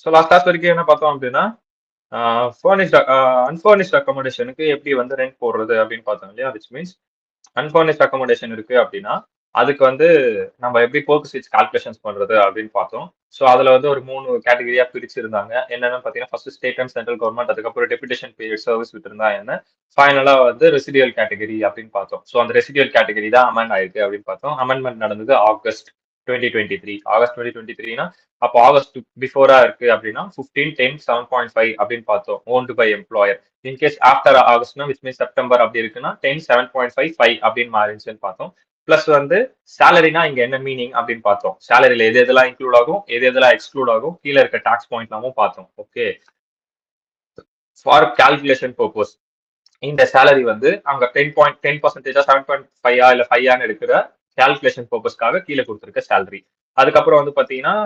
So last class வரைக்கும் என்ன பார்த்தோம் அப்படின்னா ஃபர்னிஷ்ட் அன்ஃபர்னிஷ்ட் அக்காமடேஷனுக்கு எப்படி வந்து ரெண்ட் போடுறது அப்படின்னு பார்த்தோம் இல்லையா, விச் மீன்ஸ் அன்ஃபர்னிஷ்ட் அக்காமடேஷன் இருக்கு அப்படின்னா அதுக்கு வந்து நம்ம எப்படி போக்கு ஸ்விட்ச் கால்குலேஷன்ஸ் பண்றது அப்படின்னு பார்த்தோம். ஸோ அதுல வந்து ஒரு 3 கேட்டகரியா பிரிச்சிருந்தாங்க. என்னன்னு பார்த்தீங்கன்னா first state and central government, அதுக்கப்புறம் டெபுடேஷன் பீரியட் சர்வீஸ் விட்டுருந்தா என்ன, ஃபைனலா வந்து ரெசிடியல் கேட்டகரி அப்படின்னு பார்த்தோம். ஸோ அந்த ரெசிடியல் கேட்டகரி தான் அமெண்ட் ஆயிருக்கு அப்படின்னு பார்த்தோம். அமெண்ட்மெண்ட் நடந்தது ஆகஸ்ட் 2023. ஆகஸ்ட் 2023னா அப்போ ஆகஸ்ட் பிஃபோரா இருக்கு அப்படின்னா 15/10/7.5 அப்படின்னு பார்த்தோம், owned by employer. In case after ஆகஸ்ட்னா விச் மீன்ஸ் செப்டம்பர் அப்படி இருக்குன்னா 10/7.5 அப்படின்னு மாறிடுச்சுன்னு பார்த்தோம். பிளஸ் வந்து சேலரினா இங்க என்ன மீனிங் அப்படின்னு பார்த்தோம். சேலரியில எது எதெல்லாம் இன்க்ளூட் ஆகும், எது எதெல்லாம் எக்ஸ்க்ளூட் ஆகும், கீழே இருக்க டாக்ஸ் பாயிண்ட்லாமும் பார்த்தோம். ஓகே, ஃபார் கால்குலேஷன் பர்பஸ் இந்த சேலரி வந்து அங்க 10% 7.5 இல்ல 5 எடுக்கிற கால்குலேஷன் பர்பஸ்க்காக கீழே கொடுத்துருக்க சேலரி. அதுக்கப்புறம் வந்து பாத்தீங்கன்னா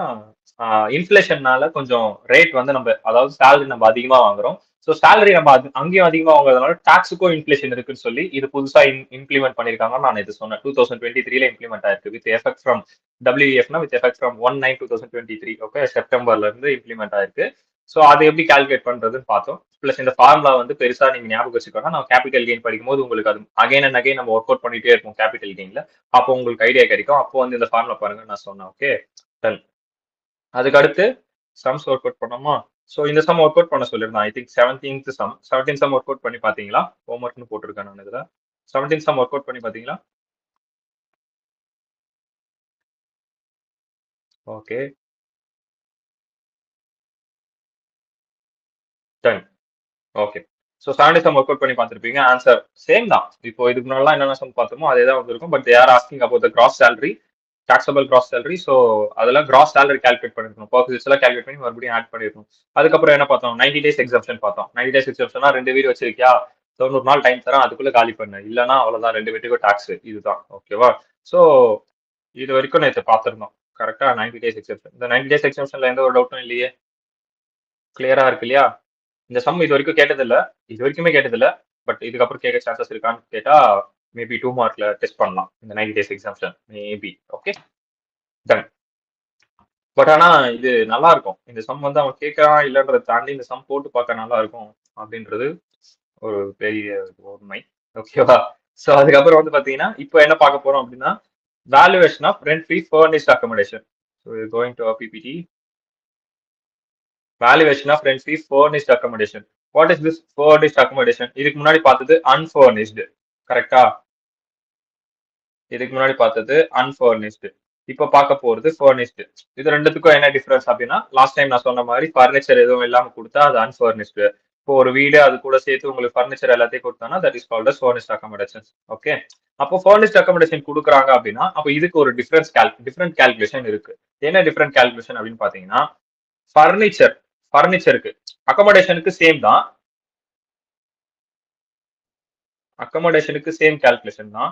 இன்ஃபிளேஷன்னால கொஞ்சம் ரேட் வந்து நம்ம, அதாவது சேலரி நம்ம அதிகமா வாங்குறோம். ஸோ சேலரி நம்ம அங்கேயும் அதிகமா வாங்குறதுனால டாக்ஸுக்கும் இன்ஃபிளேஷன் இருக்குன்னு சொல்லி இது புதுசா இம்ப்ளிமெண்ட் பண்ணிருக்காங்க. நான் இது சொன்னேன் 2023ல இம்ப்ளிமெண்ட் ஆயிருக்கு வித் எஃபெக்ட் ஃப்ரம் டபிள்யூஎஃப்னா வித் எஃபெக்ட் ஃப்ரம் 1/9/2023. ஓகே, செப்டம்பர்ல இருந்து இம்ப்ளிமெண்ட் ஆயிருக்கு. ஸோ அதை எப்படி கால்குலேட் பண்றதுன்னு பார்த்தோம். பிளஸ் இந்த ஃபார்முலா வந்து பெருசா நீங்க ஞாபகம் வச்சுக்கோங்க. நான் கேபிட்டல் கெயின் படிக்கும்போது உங்களுக்கு அது அகைன் அண்ட் அகைன் நம்ம ஒர்க் அவுட் பண்ணிட்டே இருப்போம் கேபிட்டல் கெயின்ல. அப்போ உங்களுக்கு ஐடியா கிடைக்கும். அப்போ வந்து இந்த ஃபார்முலா பாருங்க நான் சொன்னேன். Okay done. அதுக்கு அடுத்து சம்ஸ் ஒர்க் அவுட் பண்ணோமா? ஸோ இந்த சம் ஒர்க் அவுட் பண்ண சொல்லியிருந்தேன். I think 17 sum work out பண்ணி பாத்தீங்களா? ஹோம்ஒர்க்னு போட்டிருக்கேன் நான் இதுல. 17 சம் ஒர்க் அவுட் பண்ணி பாத்தீங்களா? Okay done. Okay, so 70 sum work out பண்ணி பார்த்துருப்பீங்க. ஆன்சர் சேம் தான். இப்போ இதுக்கு முன்னாடி என்னென்ன சம் பார்த்தோமோ அதே தான் வந்திருக்கும். பட் யார் asking about the cross salary, taxable cross salary. So அதெல்லாம் கிராஸ் சேலரி கால்குலேட் பண்ணிருக்கணும். பர்சன்டேஜ் எல்லாம் கால்குலேட் பண்ணி மறுபடியும் ஆட் பண்ணிருக்கணும். அதுக்கப்புறம் என்ன பார்த்தோம், 90 டேஸ் எக்ஸம்ஷன் பார்த்தோம். 90 டேஸ் எக்ஸம்ஷனா 2 வீடு வச்சிருக்கியா, 90 நாள் டைம் தரேன், அதுக்குள்ள காலி பண்ணு, இல்லைன்னா அவ்வளவுதான், 2 வீட்டுக்கும் டாக்ஸ். இதுதான் ஓகேவா? ஸோ இது வரைக்கும் நேற்று பார்த்திருந்தோம். கரெக்டா 90 டேஸ் எக்ஸம்ஷன். இந்த 90 டேஸ் எக்ஸம்ஷன்ல எந்த ஒரு டவுட்டும் இல்லையே, கிளியரா இருக்கு இல்லையா? இந்த சம் இது வரைக்கும் கேட்டதில்ல, இது வரைக்குமே கேட்டதில்ல. பட் இதுக்கப்புறம் கேட்க சான்சஸ் இருக்கான்னு கேட்டா மேபி 2 மார்க்ல டெஸ்ட் பண்ணலாம் இந்த 90 days exemption maybe. Okay done. But ஆனா இது நல்லா இருக்கும். இந்த சம் வந்து அவன் கேட்கறான் இல்லன்றதை தாண்டி இந்த சம் போட்டு பார்க்க நல்லா இருக்கும் அப்படின்றது ஒரு பெரிய உண்மை. ஓகேவா? ஸோ அதுக்கப்புறம் வந்து பாத்தீங்கன்னா இப்போ என்ன பார்க்க போறோம் அப்படின்னா valuation of rent free furnished accommodation. So going to PPT. Valuation of rent free furnished accommodation. What is this furnished accommodation? இதுக்கு முன்னாடி பார்த்தது அன்ஃபர்னிஷ்டு, கரெக்டா? இதுக்கு முன்னாடி பார்த்தது அன்ஃபர்னிஷ்டு, இப்ப பார்க்க போறது ஃபர்னிஷ்டு. இது ரெண்டுத்துக்கும் என்ன டிஃபரன்ஸ் அப்படின்னா, லாஸ்ட் டைம் நான் சொன்ன மாதிரி ஃபர்னிச்சர் எதுவும் இல்லாம கொடுத்தா அது அன்ஃபர்னிஷ்டு. இப்போ ஒரு வீடு அது கூட சேர்த்து உங்களுக்கு ஃபர்னிச்சர் எல்லாத்தையும் கொடுத்தானா that is called as furnished accommodation. Okay, அப்போ ஃபர்னிஷ்ட் அக்கமடேஷன் கொடுக்குறாங்க அப்படின்னா அப்போ இதுக்கு ஒரு டிஃபரெண்ட் கால்குலேஷன் இருக்கு. என்ன டிஃபரெண்ட் கால்குலேஷன் அப்படின்னு பாத்தீங்கன்னா, ஃபர்னிச்சர் ஃபர்னிச்சருக்கு அக்கமடேஷனுக்கு சேம் தான், அக்கமடேஷனுக்கு சேம் கால்குலேஷன் தான்.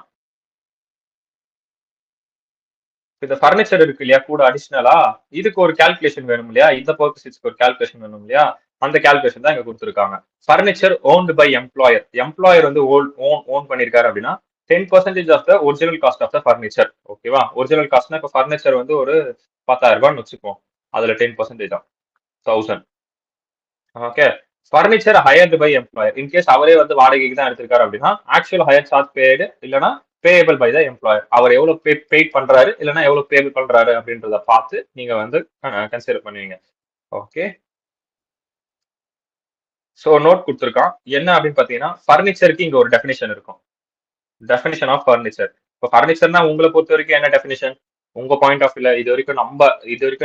இந்த ஃபர்னிச்சர் இருக்கு இல்லையா கூட அடிஷனலா, இதுக்கு ஒரு கால்குலேஷன் வேணும் இல்லையா, இந்த பர்பஸ்க்கு ஒரு கால்குலேஷன் வேணும் இல்லையா, அந்த கால்குலேஷன் தான் இங்க கொடுத்துருக்காங்க. Furniture owned by employer. Employer வந்து ஓன் பண்ணிருக்காரு அப்படின்னா 10% of the original cost of the furniture. ஓகேவா? ஒரிஜினல் காஸ்ட்னா இப்போ ஃபர்னிச்சர் வந்து ஒரு 10,000 ரூபான்னு வச்சுப்போம். அதுல 10% தான் 1000. Okay, furniture hired by employer. In case அவரே வந்து வாடகைக்கு தான் எடுத்திருக்காரு அப்படின்னா ஆக்சுவல் ஹையர் சார்ஜ் பேடு இல்லைன்னா பேயபிள் பை த எம்ப்ளாயர். அவர் எவ்வளவு பெய்ட் பண்றாரு இல்லைன்னா எவ்வளவு பேபிள் பண்றாரு அப்படின்றத பார்த்து நீங்க வந்து கன்சிடர் பண்ணுவீங்க. ஓகே, ஸோ நோட் கொடுத்துருக்கான் என்ன அப்படின்னு பாத்தீங்கன்னா ஃபர்னிச்சருக்கு இங்க ஒரு டெஃபினிஷன் இருக்கும். Definition of furniture. இப்போ ஃபர்னிச்சர்னா உங்களை பொறுத்த வரைக்கும் என்ன டெஃபினிஷன்? உங்க பாயிண்ட் ஆஃப் வியூல இது வரைக்கும்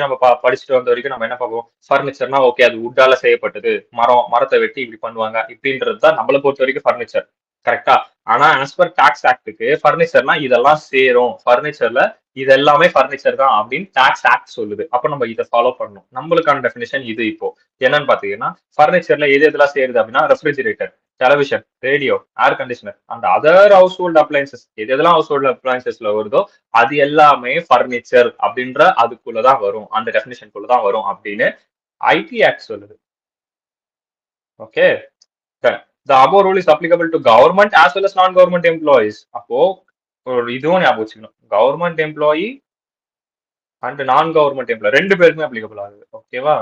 நம்ம படிச்சுட்டு வந்த வரைக்கும் நம்ம என்ன பார்ப்போம், ஃபர்னிச்சர்னா ஓகே அது உட்டால செய்யப்பட்டது, மரத்தை வெட்டி இப்படி பண்ணுவாங்க இப்படின்றது தான் நம்மளை பொறுத்த வரைக்கும் ஃபர்னிச்சர், கரெக்டா? ஆனா ஆஸ் பர் டாக்ஸ் ஆக்டுக்கு ஃபர்னிச்சர்னா இதெல்லாம் சேரும், ஃபர்னிச்சர்ல இது எல்லாமே ஃபர்னிச்சர் தான் அப்படின்னு டாக்ஸ் ஆக்ட் சொல்லுது. அப்ப நம்ம இதை ஃபாலோ பண்ணணும். நம்மளுக்கான டெஃபினேஷன் இது. இப்போ என்னன்னு பாத்தீங்கன்னா ஃபர்னிச்சர்ல எது எதெல்லாம் சேருது அப்படின்னா refrigerator, television, radio, air conditioner and other house hold appliances. எது எதெல்லாம் ஹவுஸ் ஹோல்ட் அப்ளைன்சஸ்ல வருதோ அது எல்லாமே ஃபர்னிச்சர் அப்படின்ற அதுக்குள்ளதான் வரும், அந்த டெஃபினேஷனுக்குள்ளதான் வரும் அப்படின்னு ஐடி ஆக்ட் சொல்லுது. Okay, the above rule is applicable to government as well as non-government employees. அப்போ ஒரு இதுவும் ஞாபகம் வச்சுக்கணும், கவர்மெண்ட் எம்ப்ளாயி அண்ட் நான் கவர்மெண்ட் எம்ப்ளாயி ரெண்டு பேருக்குமே அப்ளிகபிள் ஆகுது. ஓகேவா?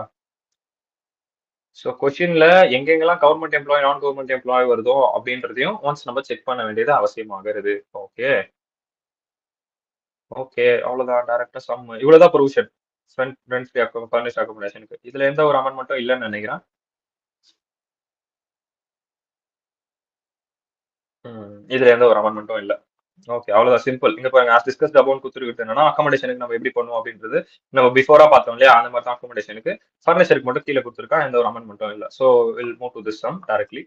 ஸோ கொஸ்டின்ல எங்கெங்கெல்லாம் கவர்மெண்ட் எம்ப்ளாய் நான் கவர்மெண்ட் எம்ப்ளாய் வருதோ அப்படின்றதையும் ஒன்ஸ் நம்ம செக் பண்ண வேண்டியது அவசியமாகிறது. ஓகே ஓகே அவ்வளவுதான் டைரக்டா சம் இவ்வளவுதான் ப்ரொவிஷன் ரெண்ட் ஃப்ரீ ஃபர்னிஷ்ட் அக்காமடேஷனுக்கு. இதுல எந்த ஒரு அமெண்ட்மெண்ட்டும் இல்லைன்னு நினைக்கிறேன். இதுல எந்த ஒரு அமெண்ட்மெண்ட்டும் இல்ல. ஓகே அவ்வளவுதான் சிம்பிள். இங்க பாருங்க ஆஸ் டிஸ்கஸ்ட் அபவுட் குடுத்துருக்கிறது என்னன்னா அக்காமடேஷனுக்கு நம்ம எப்படி பண்ணுவோம் அப்படின்றது நம்ம பிஃபோரா பார்த்தோம் இல்லையா, அந்த மாதிரி தான் அக்காமடேஷனுக்கு. ஃபர்னிச்சருக்கு மட்டும் கீழே கொடுத்துருக்கான், எந்த ஒரு அமெண்ட்மெண்ட்டும் இல்ல. So will move to this sum directly.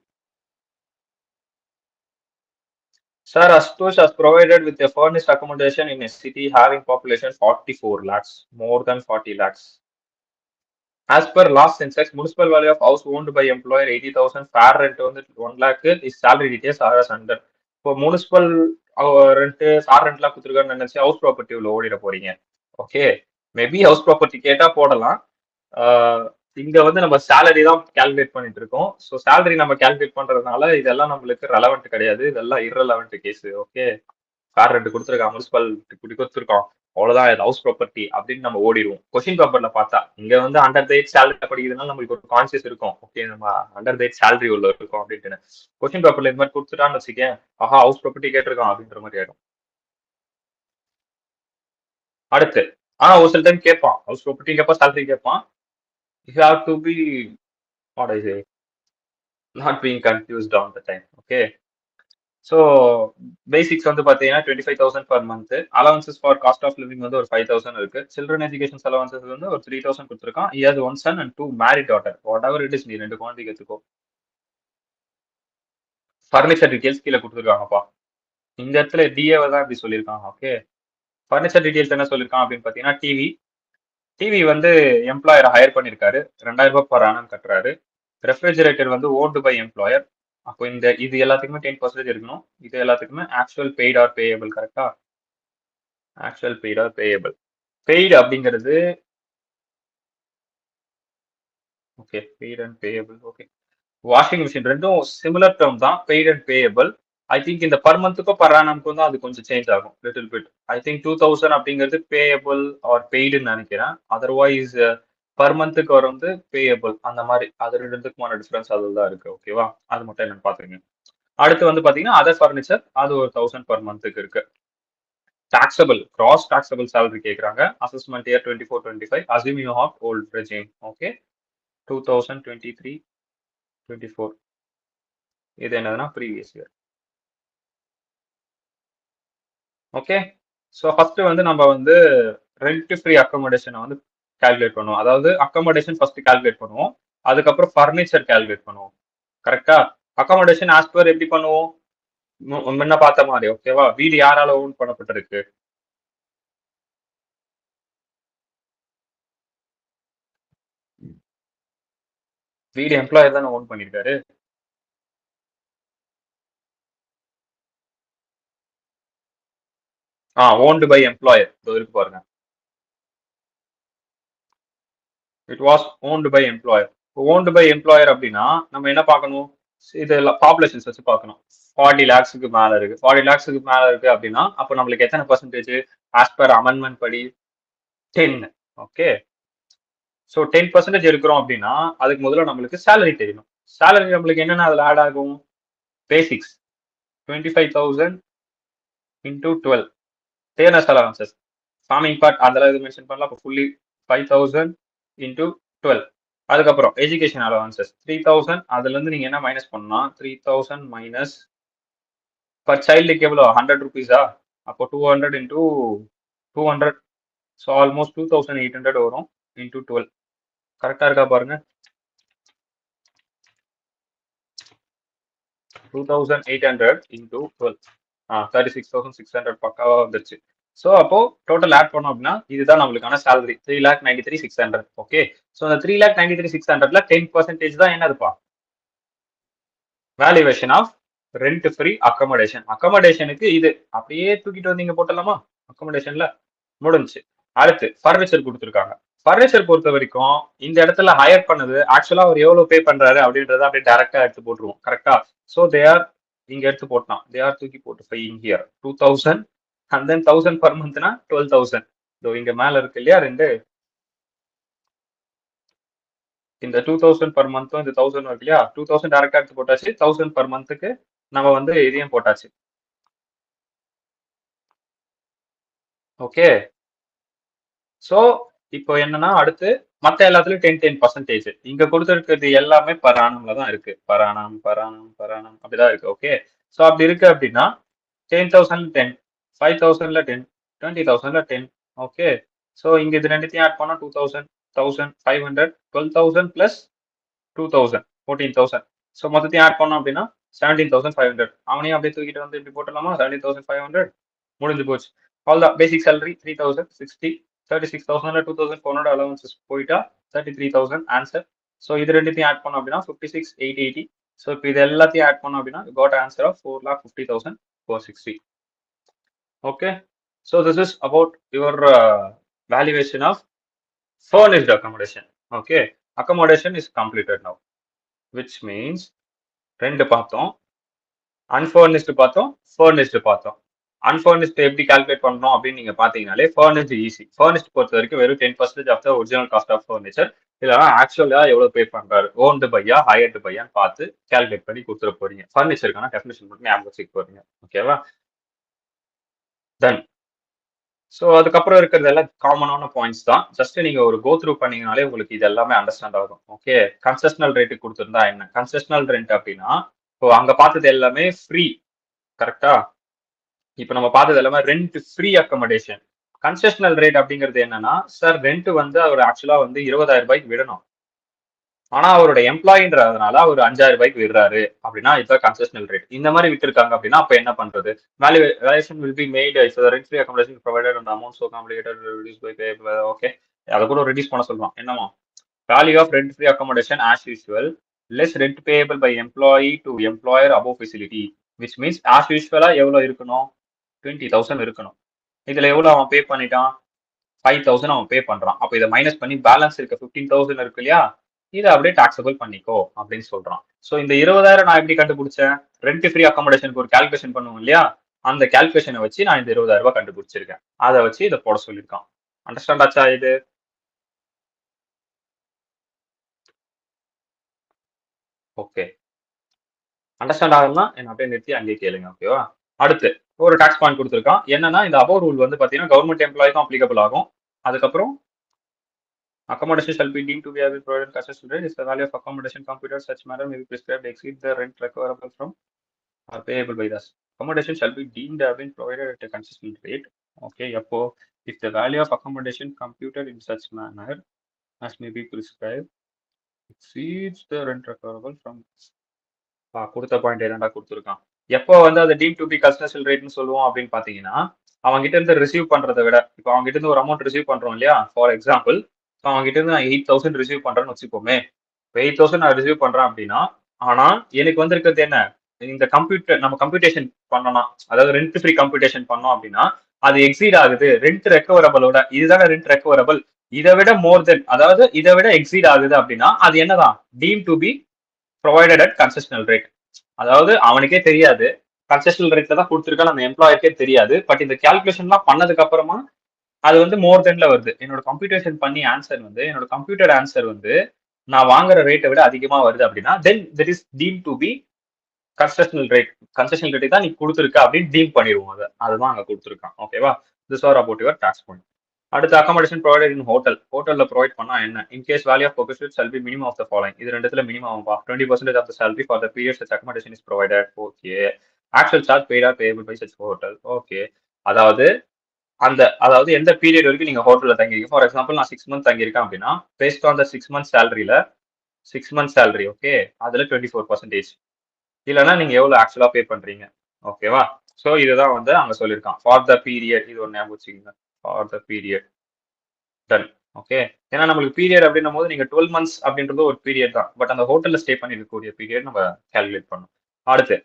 Sir, Astosh has provided with a furnished accommodation in a city having population 44 lakhs, more than 40 lakhs. As per last census, municipal value of house owned by employer 80,000, fair rent on 1 lakh is salary details are as under. இப்போ municipal rent sir ரெண்ட்லாம் கொடுத்துருக்கான்னு நினைச்சு house property உள்ள ஓடிட போறீங்க. Okay maybe house property கேட்டா போடலாம். இங்க வந்து நம்ம salary தான் கால்குலேட் பண்ணிட்டு இருக்கோம். ஸோ சேலரி நம்ம கால்குலேட் பண்றதுனால இதெல்லாம் நம்மளுக்கு ரெலவெண்ட் கிடையாது, இதெல்லாம் இரலவெண்ட் கேஸ். ஓகே கார் ரெண்டு கொடுத்துருக்கான், முனிசிபல் இப்படி கொடுத்துருக்கோம், அவ்வளவுதான் இது ஹவுஸ் ப்ராப்பர்ட்டி அப்படின்னு நம்ம ஓடிடுவோம். கொஸ்டின் பேப்பர்ல பார்த்தா இங்க வந்து அண்டர் த ஏஜ் சேலரி படிக்கிறதுனால நம்மளுக்கு ஒரு கான்சியஸ் இருக்கும், ஓகே நம்ம அண்டர் த ஏஜ் சேலரி உள்ள இருக்கும் அப்படின்ட்டு. கொஸ்டின் பேப்பர்ல இந்த மாதிரி கொடுத்துட்டான்னு வச்சுக்கேன், ஆஹா ஹவுஸ் ப்ராப்பர்ட்டி கேட்டிருக்கான் அப்படின்ற மாதிரி ஆயிடும். அடுத்து ஒரு சில டைம் கேட்பான், ஹவுஸ் ப்ராப்பர்ட்டி கேட்பான், சேலரி கேட்பான். You have to be what I say not being confused on the time. Okay so basics வந்து பார்த்தீங்கன்னா 25,000 per month. Allowances for cost of living வந்து ஒரு 5,000 இருக்கு. சில்ட்ரன் எஜுகேஷன் அலவன்சஸ் வந்து ஒரு 3,000 கொடுத்துருக்கான். he has one son and two married daughter, whatever it is, நீ ரெண்டு குழந்தைக்கு எடுத்துக்கோ. ஃபர்னிச்சர் டீடைல்ஸ் கீழே கொடுத்துருக்காங்கப்பா. இந்த இடத்துல டிஏவை தான் இப்படி சொல்லியிருக்காங்க. ஓகே ஃபர்னிச்சர் டீடைல்ஸ் என்ன சொல்லியிருக்கான் அப்படின்னு பார்த்தீங்கன்னா டிவி. டிவி வந்து எம்ப்ளாயரை ஹையர் பண்ணியிருக்காரு, 2,000 ரூபாய் பர் ஆனம் கட்டுறாரு. ரெஃப்ரிஜரேட்டர் வந்து ஓன்டு பை எம்ப்ளாயர். அப்போ இந்த இது எல்லாத்துக்குமே 10% இருக்கணும். இது எல்லாத்துக்குமே ஆக்சுவல் பெய்ட் ஆர் பேயபிள். கரெக்டா? Actual paid or payable. Paid அப்படிங்கிறது okay paid and payable. Okay washing machine ரெண்டும் சிமிலர் டேர்ம் தான், paid and payable. I think இந்த பர் மந்த்துக்கும் பர் ஆனம்க்கும் தான் அது கொஞ்சம் சேஞ்ச் ஆகும் லிட்டில் பிட். ஐ திங்க் 2,000 அப்படிங்கிறது பேயபிள் ஆர் பெய்டுன்னு நினைக்கிறேன். அதர்வைஸ் பர் மந்த்துக்கு வர வந்து பேயபிள் அந்த மாதிரி. அது ரெண்டுக்குமான டிஃபரன்ஸ் அதில் தான் இருக்கு. ஓகேவா, அது மட்டும் என்னன்னு பாத்துருங்க. அடுத்து வந்து பாத்தீங்கன்னா அதர் ஃபர்னிச்சர், அது ஒரு 1,000 பர் மந்த்துக்கு இருக்கு. டாக்ஸபிள் கிராஸ் டாக்ஸபிள் சேலரி கேட்குறாங்க. Assessment year 24-25 assume you have old regime. Okay 2023-24 இது என்னதுன்னா previous year. Okay so first வந்து நம்ம வந்து ரெண்ட் ஃப்ரீ அக்கமடேஷனை வந்து கால்குலேட் பண்ணுவோம். அதாவது அக்கமடேஷன் ஃபர்ஸ்ட் கால்குலேட் பண்ணுவோம், அதுக்கப்புறம் ஃபர்னிச்சர் கால்குலேட் பண்ணுவோம். கரெக்டா? அக்கமடேஷன் ஆஸ் பர் எப்படி பண்ணுவோம், முன்ன பார்த்த மாதிரி. ஓகேவா, வீடு யாரால ஓன் பண்ணப்பட்டிருக்கு? வீடு எம்ப்ளாயர் தானே ஓன் பண்ணிருக்காரு. ஓன்டு பை எம்ப்ளாயர் இருக்கு பாருங்க. It was owned by employer. Owned by employer அப்படின்னா நம்ம என்ன பார்க்கணும், இது பாப்புலேஷன்ஸ் வச்சு பார்க்கணும். 40 லேக்ஸுக்கு மேல இருக்கு, 40 லேக்ஸுக்கு மேல இருக்கு அப்படின்னா அப்போ நம்மளுக்கு எத்தனை பர்சன்டேஜ் ஆஸ் பர் அமெண்ட்மெண்ட் படி 10. ஓகே ஸோ 10% இருக்கிறோம் அப்படின்னா அதுக்கு முதல்ல நம்மளுக்கு சேலரி தெரியணும். சேலரி நம்மளுக்கு என்னென்ன அதில் ஆட் ஆகும், basics 25,000 into 12, dearness allowances forming part அதெல்லாம் இது மென்ஷன் பண்ணலாம். அப்போ ஃபுல்லி 5,000 இன்டூ 12. அதுக்கப்புறம் எஜுகேஷன் அலவன்சஸ் 3,000. அதுல இருந்து நீங்க என்ன மைனஸ் பண்ணலாம், 3,000 மைனஸ் பர் சைல்டுக்கு எவ்வளோ 100 ருபீஸா, அப்போ 200 இன்டூ 200. ஸோ ஆல்மோஸ்ட் 2,800 வரும் இன்டூ 12. கரெக்டா இருக்கா பாருங்க, 2,800 இன்டூ 12 36,600 பக்காவா வந்துருச்சு. ஸோ அப்போ டோட்டல் ஆட் பண்ணோம் அப்படின்னா இதுதான் நம்மளுக்கான சேலரி 3,93,600. ஓகே ஸோ அந்த 3,93,600ல 10% தான் என்னதுப்பா, valuation of rent free accommodation. அக்கமடேஷனுக்கு இது அப்படியே தூக்கிட்டு வந்தீங்க போட்டலாமா, அக்கமடேஷன்ல முடிஞ்சு. அடுத்து ஃபர்னிச்சர் கொடுத்துருக்காங்க. ஃபர்னிச்சர் பொறுத்த வரைக்கும் இந்த இடத்துல ஹையர் பண்ணது ஆக்சுவலா அவர் எவ்வளவு பே பண்றாரு அப்படின்றத அப்படியே டைரக்டா எடுத்து போட்டுருவோம். கரெக்டா? ஸோ தே ஆர் இங்க எடுத்து போட்டான், தே ஆர் தூக்கி போட்டு five here 2,000 and then 1,000 per மந்த்னா 12,000. இதோ இங்க மேல இருக்கு இல்லையா ரெண்டு, இந்த 2000 பர் மந்த்தும் இந்த 1000 இருக்கு இல்லையா, 2000 டேரக்டா எடுத்து போட்டாச்சு, 1000 பர் மந்த்துக்கு நம்ம வந்து இதையும் போட்டாச்சு. ஓகே. சோ இப்போ என்னன்னா அடுத்து மத்த எல்லாத்துலயும் 10% இங்க கொடுத்திருக்கிறது எல்லாமே பர் ஆனம்ல தான் இருக்கு. பர் ஆனம் அப்படிதான் இருக்கு. ஓகே. சோ அப்படி இருக்கு அப்படின்னா 10,000 10, 5,000ல 10, 20,000ல 10. ஓகே. சோ இங்க இது ரெண்டுத்தையும் ஆட் பண்ணா 2,000, 1,500, 12,000 பிளஸ் 2,000, 14,000. சோ மொத்தத்தையும் ஆட் பண்ணோம் அப்படின்னா 17,500. அவனையும் அப்படியே தூக்கிட்டு வந்து இப்படி போட்டுடலாமா? 17,500 முடிஞ்சு போச்சு. அவ்வளவுதான். பேசிக் சேலரி 3,060, 36,000 2,400 அலவன்சஸ் போயிட்டா 33,000 ஆன்சர். ஸோ இது ரெண்டுத்தையும் ஆட் பண்ணோம் அப்படின்னா 56,880. ஸோ இப்போ இது எல்லாத்தையும் ஆட் பண்ணோம் அப்படின்னா got answer of 4,50,460. Okay. So this is about your valuation of furnished accommodation. Okay. accommodation is completed now, which means ரெண்டு பார்த்தோம், அன்ஃபர்னிஷ்டு பார்த்தோம், ஃபர்னிஷ்டு பார்த்தோம். அன்ஃபர்னிஷ்டு எப்படி கால்குலேட் பண்ணணும் அப்படின்னு நீங்க பாத்தீங்கன்னாலே ஃபர்னிஷ்டு ஈஸி. ஃபர்னிஷ்டு பொறுத்த வரைக்கும் வெறும் 10% of the original cost of furniture, இல்லைனா ஆக்சுவலா எவ்வளவு பே பண்றாரு, ஓன்டு பையா ஹையர்டு பையான்னு பார்த்து கால்குலேட் பண்ணி கொடுத்துட போறீங்க. ஃபர்னிச்சருக்கான டெஃபினிஷன் மட்டும் ஞாபகம் வச்சுக்க போறீங்க. ஓகேவா? டன். ஸோ அதுக்கப்புறம் இருக்கிறது எல்லாம் காமனான பாயிண்ட்ஸ் தான். ஜஸ்ட் நீங்க ஒரு கோ த்ரூ பண்ணீங்கனாலே உங்களுக்கு இது எல்லாமே அண்டர்ஸ்டாண்ட் ஆகும். ஓகே. கன்செஷனல் ரேட்டு கொடுத்துருந்தா என்ன? கன்செஷனல் ரெண்ட் அப்படின்னா இப்போ அங்க பார்த்தது எல்லாமே ஃப்ரீ, கரெக்டா? இப்போ நம்ம பார்த்தது எல்லாமே rent free accommodation. Concessional rate அப்படிங்கிறது என்னன்னா, சார் ரெண்ட் வந்து அவர் ஆக்சுவலா வந்து 20,000 ரூபாய்க்கு விடணும், ஆனா அவரோட எம்ப்ளாயின்றதுனால அவர் 5,000 ரூபாய்க்கு விடுறாரு அப்படின்னா இதுதான் கன்செஷனல் ரேட். இந்த மாதிரி விட்டுருக்காங்க அப்படின்னா அப்ப என்ன பண்றது? Valuation will be made if the rent free accommodation provided and amount so complicated reduce by pay. Okay, அதை கூட ரெடியூஸ் பண்ண சொல்றோம். என்னமா value of rent free accommodation as usual less rent payable by employee to employer above facility, which means as யூஸ்வலா எவ்வளவு இருக்கணும்? 20,000 இருக்கணும். இதுல எவ்வளவு அவன் பே பண்ணிட்டான்? 5,000 அவன் பே பண்றான். அப்ப இதை மைனஸ் பண்ணி பேலன்ஸ் இருக்க 15,000 இருக்கு இல்லையா, இதை அப்படியே டாக்ஸபிள் பண்ணிக்கோ அப்படின்னு சொல்றான். சோ இந்த 20,000 நான் எப்படி கண்டுபிடிச்சேன்? ரெண்ட் ஃப்ரீ அக்காமடேஷனுக்கு ஒரு கால்குலேஷன் பண்ணுவோம் இல்லையா, அந்த கால்குலேஷனை வச்சு நான் இந்த 20,000 ரூபாய் கண்டுபிடிச்சிருக்கேன். அதை வச்சு இதை போட சொல்லியிருக்கான். அண்டர்ஸ்டாண்ட் ஆச்சா இது? ஓகே. அண்டர்ஸ்டாண்ட் ஆகணும்னா என்ன அப்படியே நிறுத்தி அங்கேயே கேளுங்க. ஓகேவா? அடுத்து ஒரு டாக்ஸ் பாயிண்ட் கொடுத்துருக்கான். என்னன்னா இந்த அபோவ் ரூல் வந்து பாத்தீங்கன்னா கவர்மெண்ட் எம்ப்ளாய்க்கும் அப்ளிகபிள் ஆகும். அதுக்கப்புறம் accommodation shall be deemed to be having provided concession rate is the value of accommodation computed such manner may be prescribed exceed the rent recoverable from or payable by us. Accommodation shall be deemed to have been provided at a concession rate. Okay, அப்போ if the value of accommodation computed in such manner as may be prescribed exceeds the rent recoverable from கொடுத்த point என்னடா கொடுத்துருக்கான். எப்போ வந்து அதை team to be concessional ரேட்னு சொல்லுவோம் அப்படின்னு பாத்தீங்கன்னா, அவங்க கிட்ட இருந்து ரிசீவ் பண்றதை விட, இப்போ அவங்க கிட்ட இருந்து ஒரு அமௌண்ட் ரிசீவ் பண்றோம் இல்லையா, ஃபார் எக்ஸாம்பிள் அவங்க கிட்ட இருந்து நான் 8,000 ரிசீவ் பண்றேன்னு வச்சுக்கோமே. 8,000 நான் ரிசீவ் பண்றேன் அப்படின்னா, ஆனா எனக்கு வந்திருக்கிறது என்ன? இந்த கம்ப்யூட்டர் நம்ம கம்ப்யூட்டேஷன் பண்ணணும், அதாவது ரெண்ட் ஃப்ரீ கம்ப்யூட்டேஷன் பண்ணோம் அப்படின்னா அது எக்ஸீட் ஆகுது ரெண்ட் ரெக்கவரபிளோட. இதுதானே ரெண்ட் ரெக்கவரபிள். இதை விட மோர் தென், அதாவது இதை விட எக்ஸீட் ஆகுது அப்படின்னா அது என்னதான்? Team to be provided at concessional rate. அதாவது அவனுக்கே தெரியாது, கன்செஷனல் ரேட்ல தான் கொடுத்துருக்கான்னு அந்த எம்ப்ளாயருக்கே தெரியாது. பட் இந்த கால்குலேஷன்லாம் பண்ணதுக்கு அப்புறமா அது வந்து மோர் தென்ல வருது. என்னோட கம்ப்யூட்டேஷன் பண்ணி ஆன்சர் வந்து, என்னோட கம்ப்யூட்டர் ஆன்சர் வந்து நான் வாங்குற ரேட்டை விட அதிகமா வருது அப்படின்னா then that is deem to be concessional rate. Concessional ரேட்டை தான் நீ கொடுத்துருக்க அப்படின்னு டீம் பண்ணிடுவோம். அதை அதுதான் அங்க கொடுத்துருக்கான். ஓகேவா? This are about your tax point. அடுத்து அகாமடேஷன் ப்ரொவைடட் இன் ஹோட்டல். ஹோட்டல்ல ப்ரொவைட் பண்ணா என்ன? In case value of purpose shall be minimum of the following. இது ரெண்டுத்துல minimum 20% of the salary for the period such accommodation is provided. Okay. Actual charge paid or payable by such hotel. Okay. அதாவது எந்த period வரைக்கும் நீங்க ஹோட்டல்ல தங்கிருக்கீங்க. For example நான் 6 month தங்கியிருக்கேன் அப்படின்னா பேஸ்ட் ஆன் த 6 மந்த் சேலரியில 6 மந்த் சேலரி, ஓகே, அதுல 24%. இல்லைன்னா நீங்க எவ்வளவு ஆக்சுவலா பே பண்றீங்க. ஓகேவா? சோ இதுதான் வந்து அங்க சொல்லியிருக்கான். ஃபார் த பீரியட், இது ஒரு ஞாபகம் வச்சுக்கோங்க. For the period. Done. Okay. ஏன்னா நம்மளுக்கு பீரியட் அப்படின்னும் போது நீங்க 12 மந்த்ஸ் அப்படின்றது ஒரு பீரியட் தான். பட் அந்த ஹோட்டல்ல ஸ்டே பண்ணிருக்கக்கூடிய பீரியட் நம்ம கால்குலேட் பண்ணணும். அடுத்து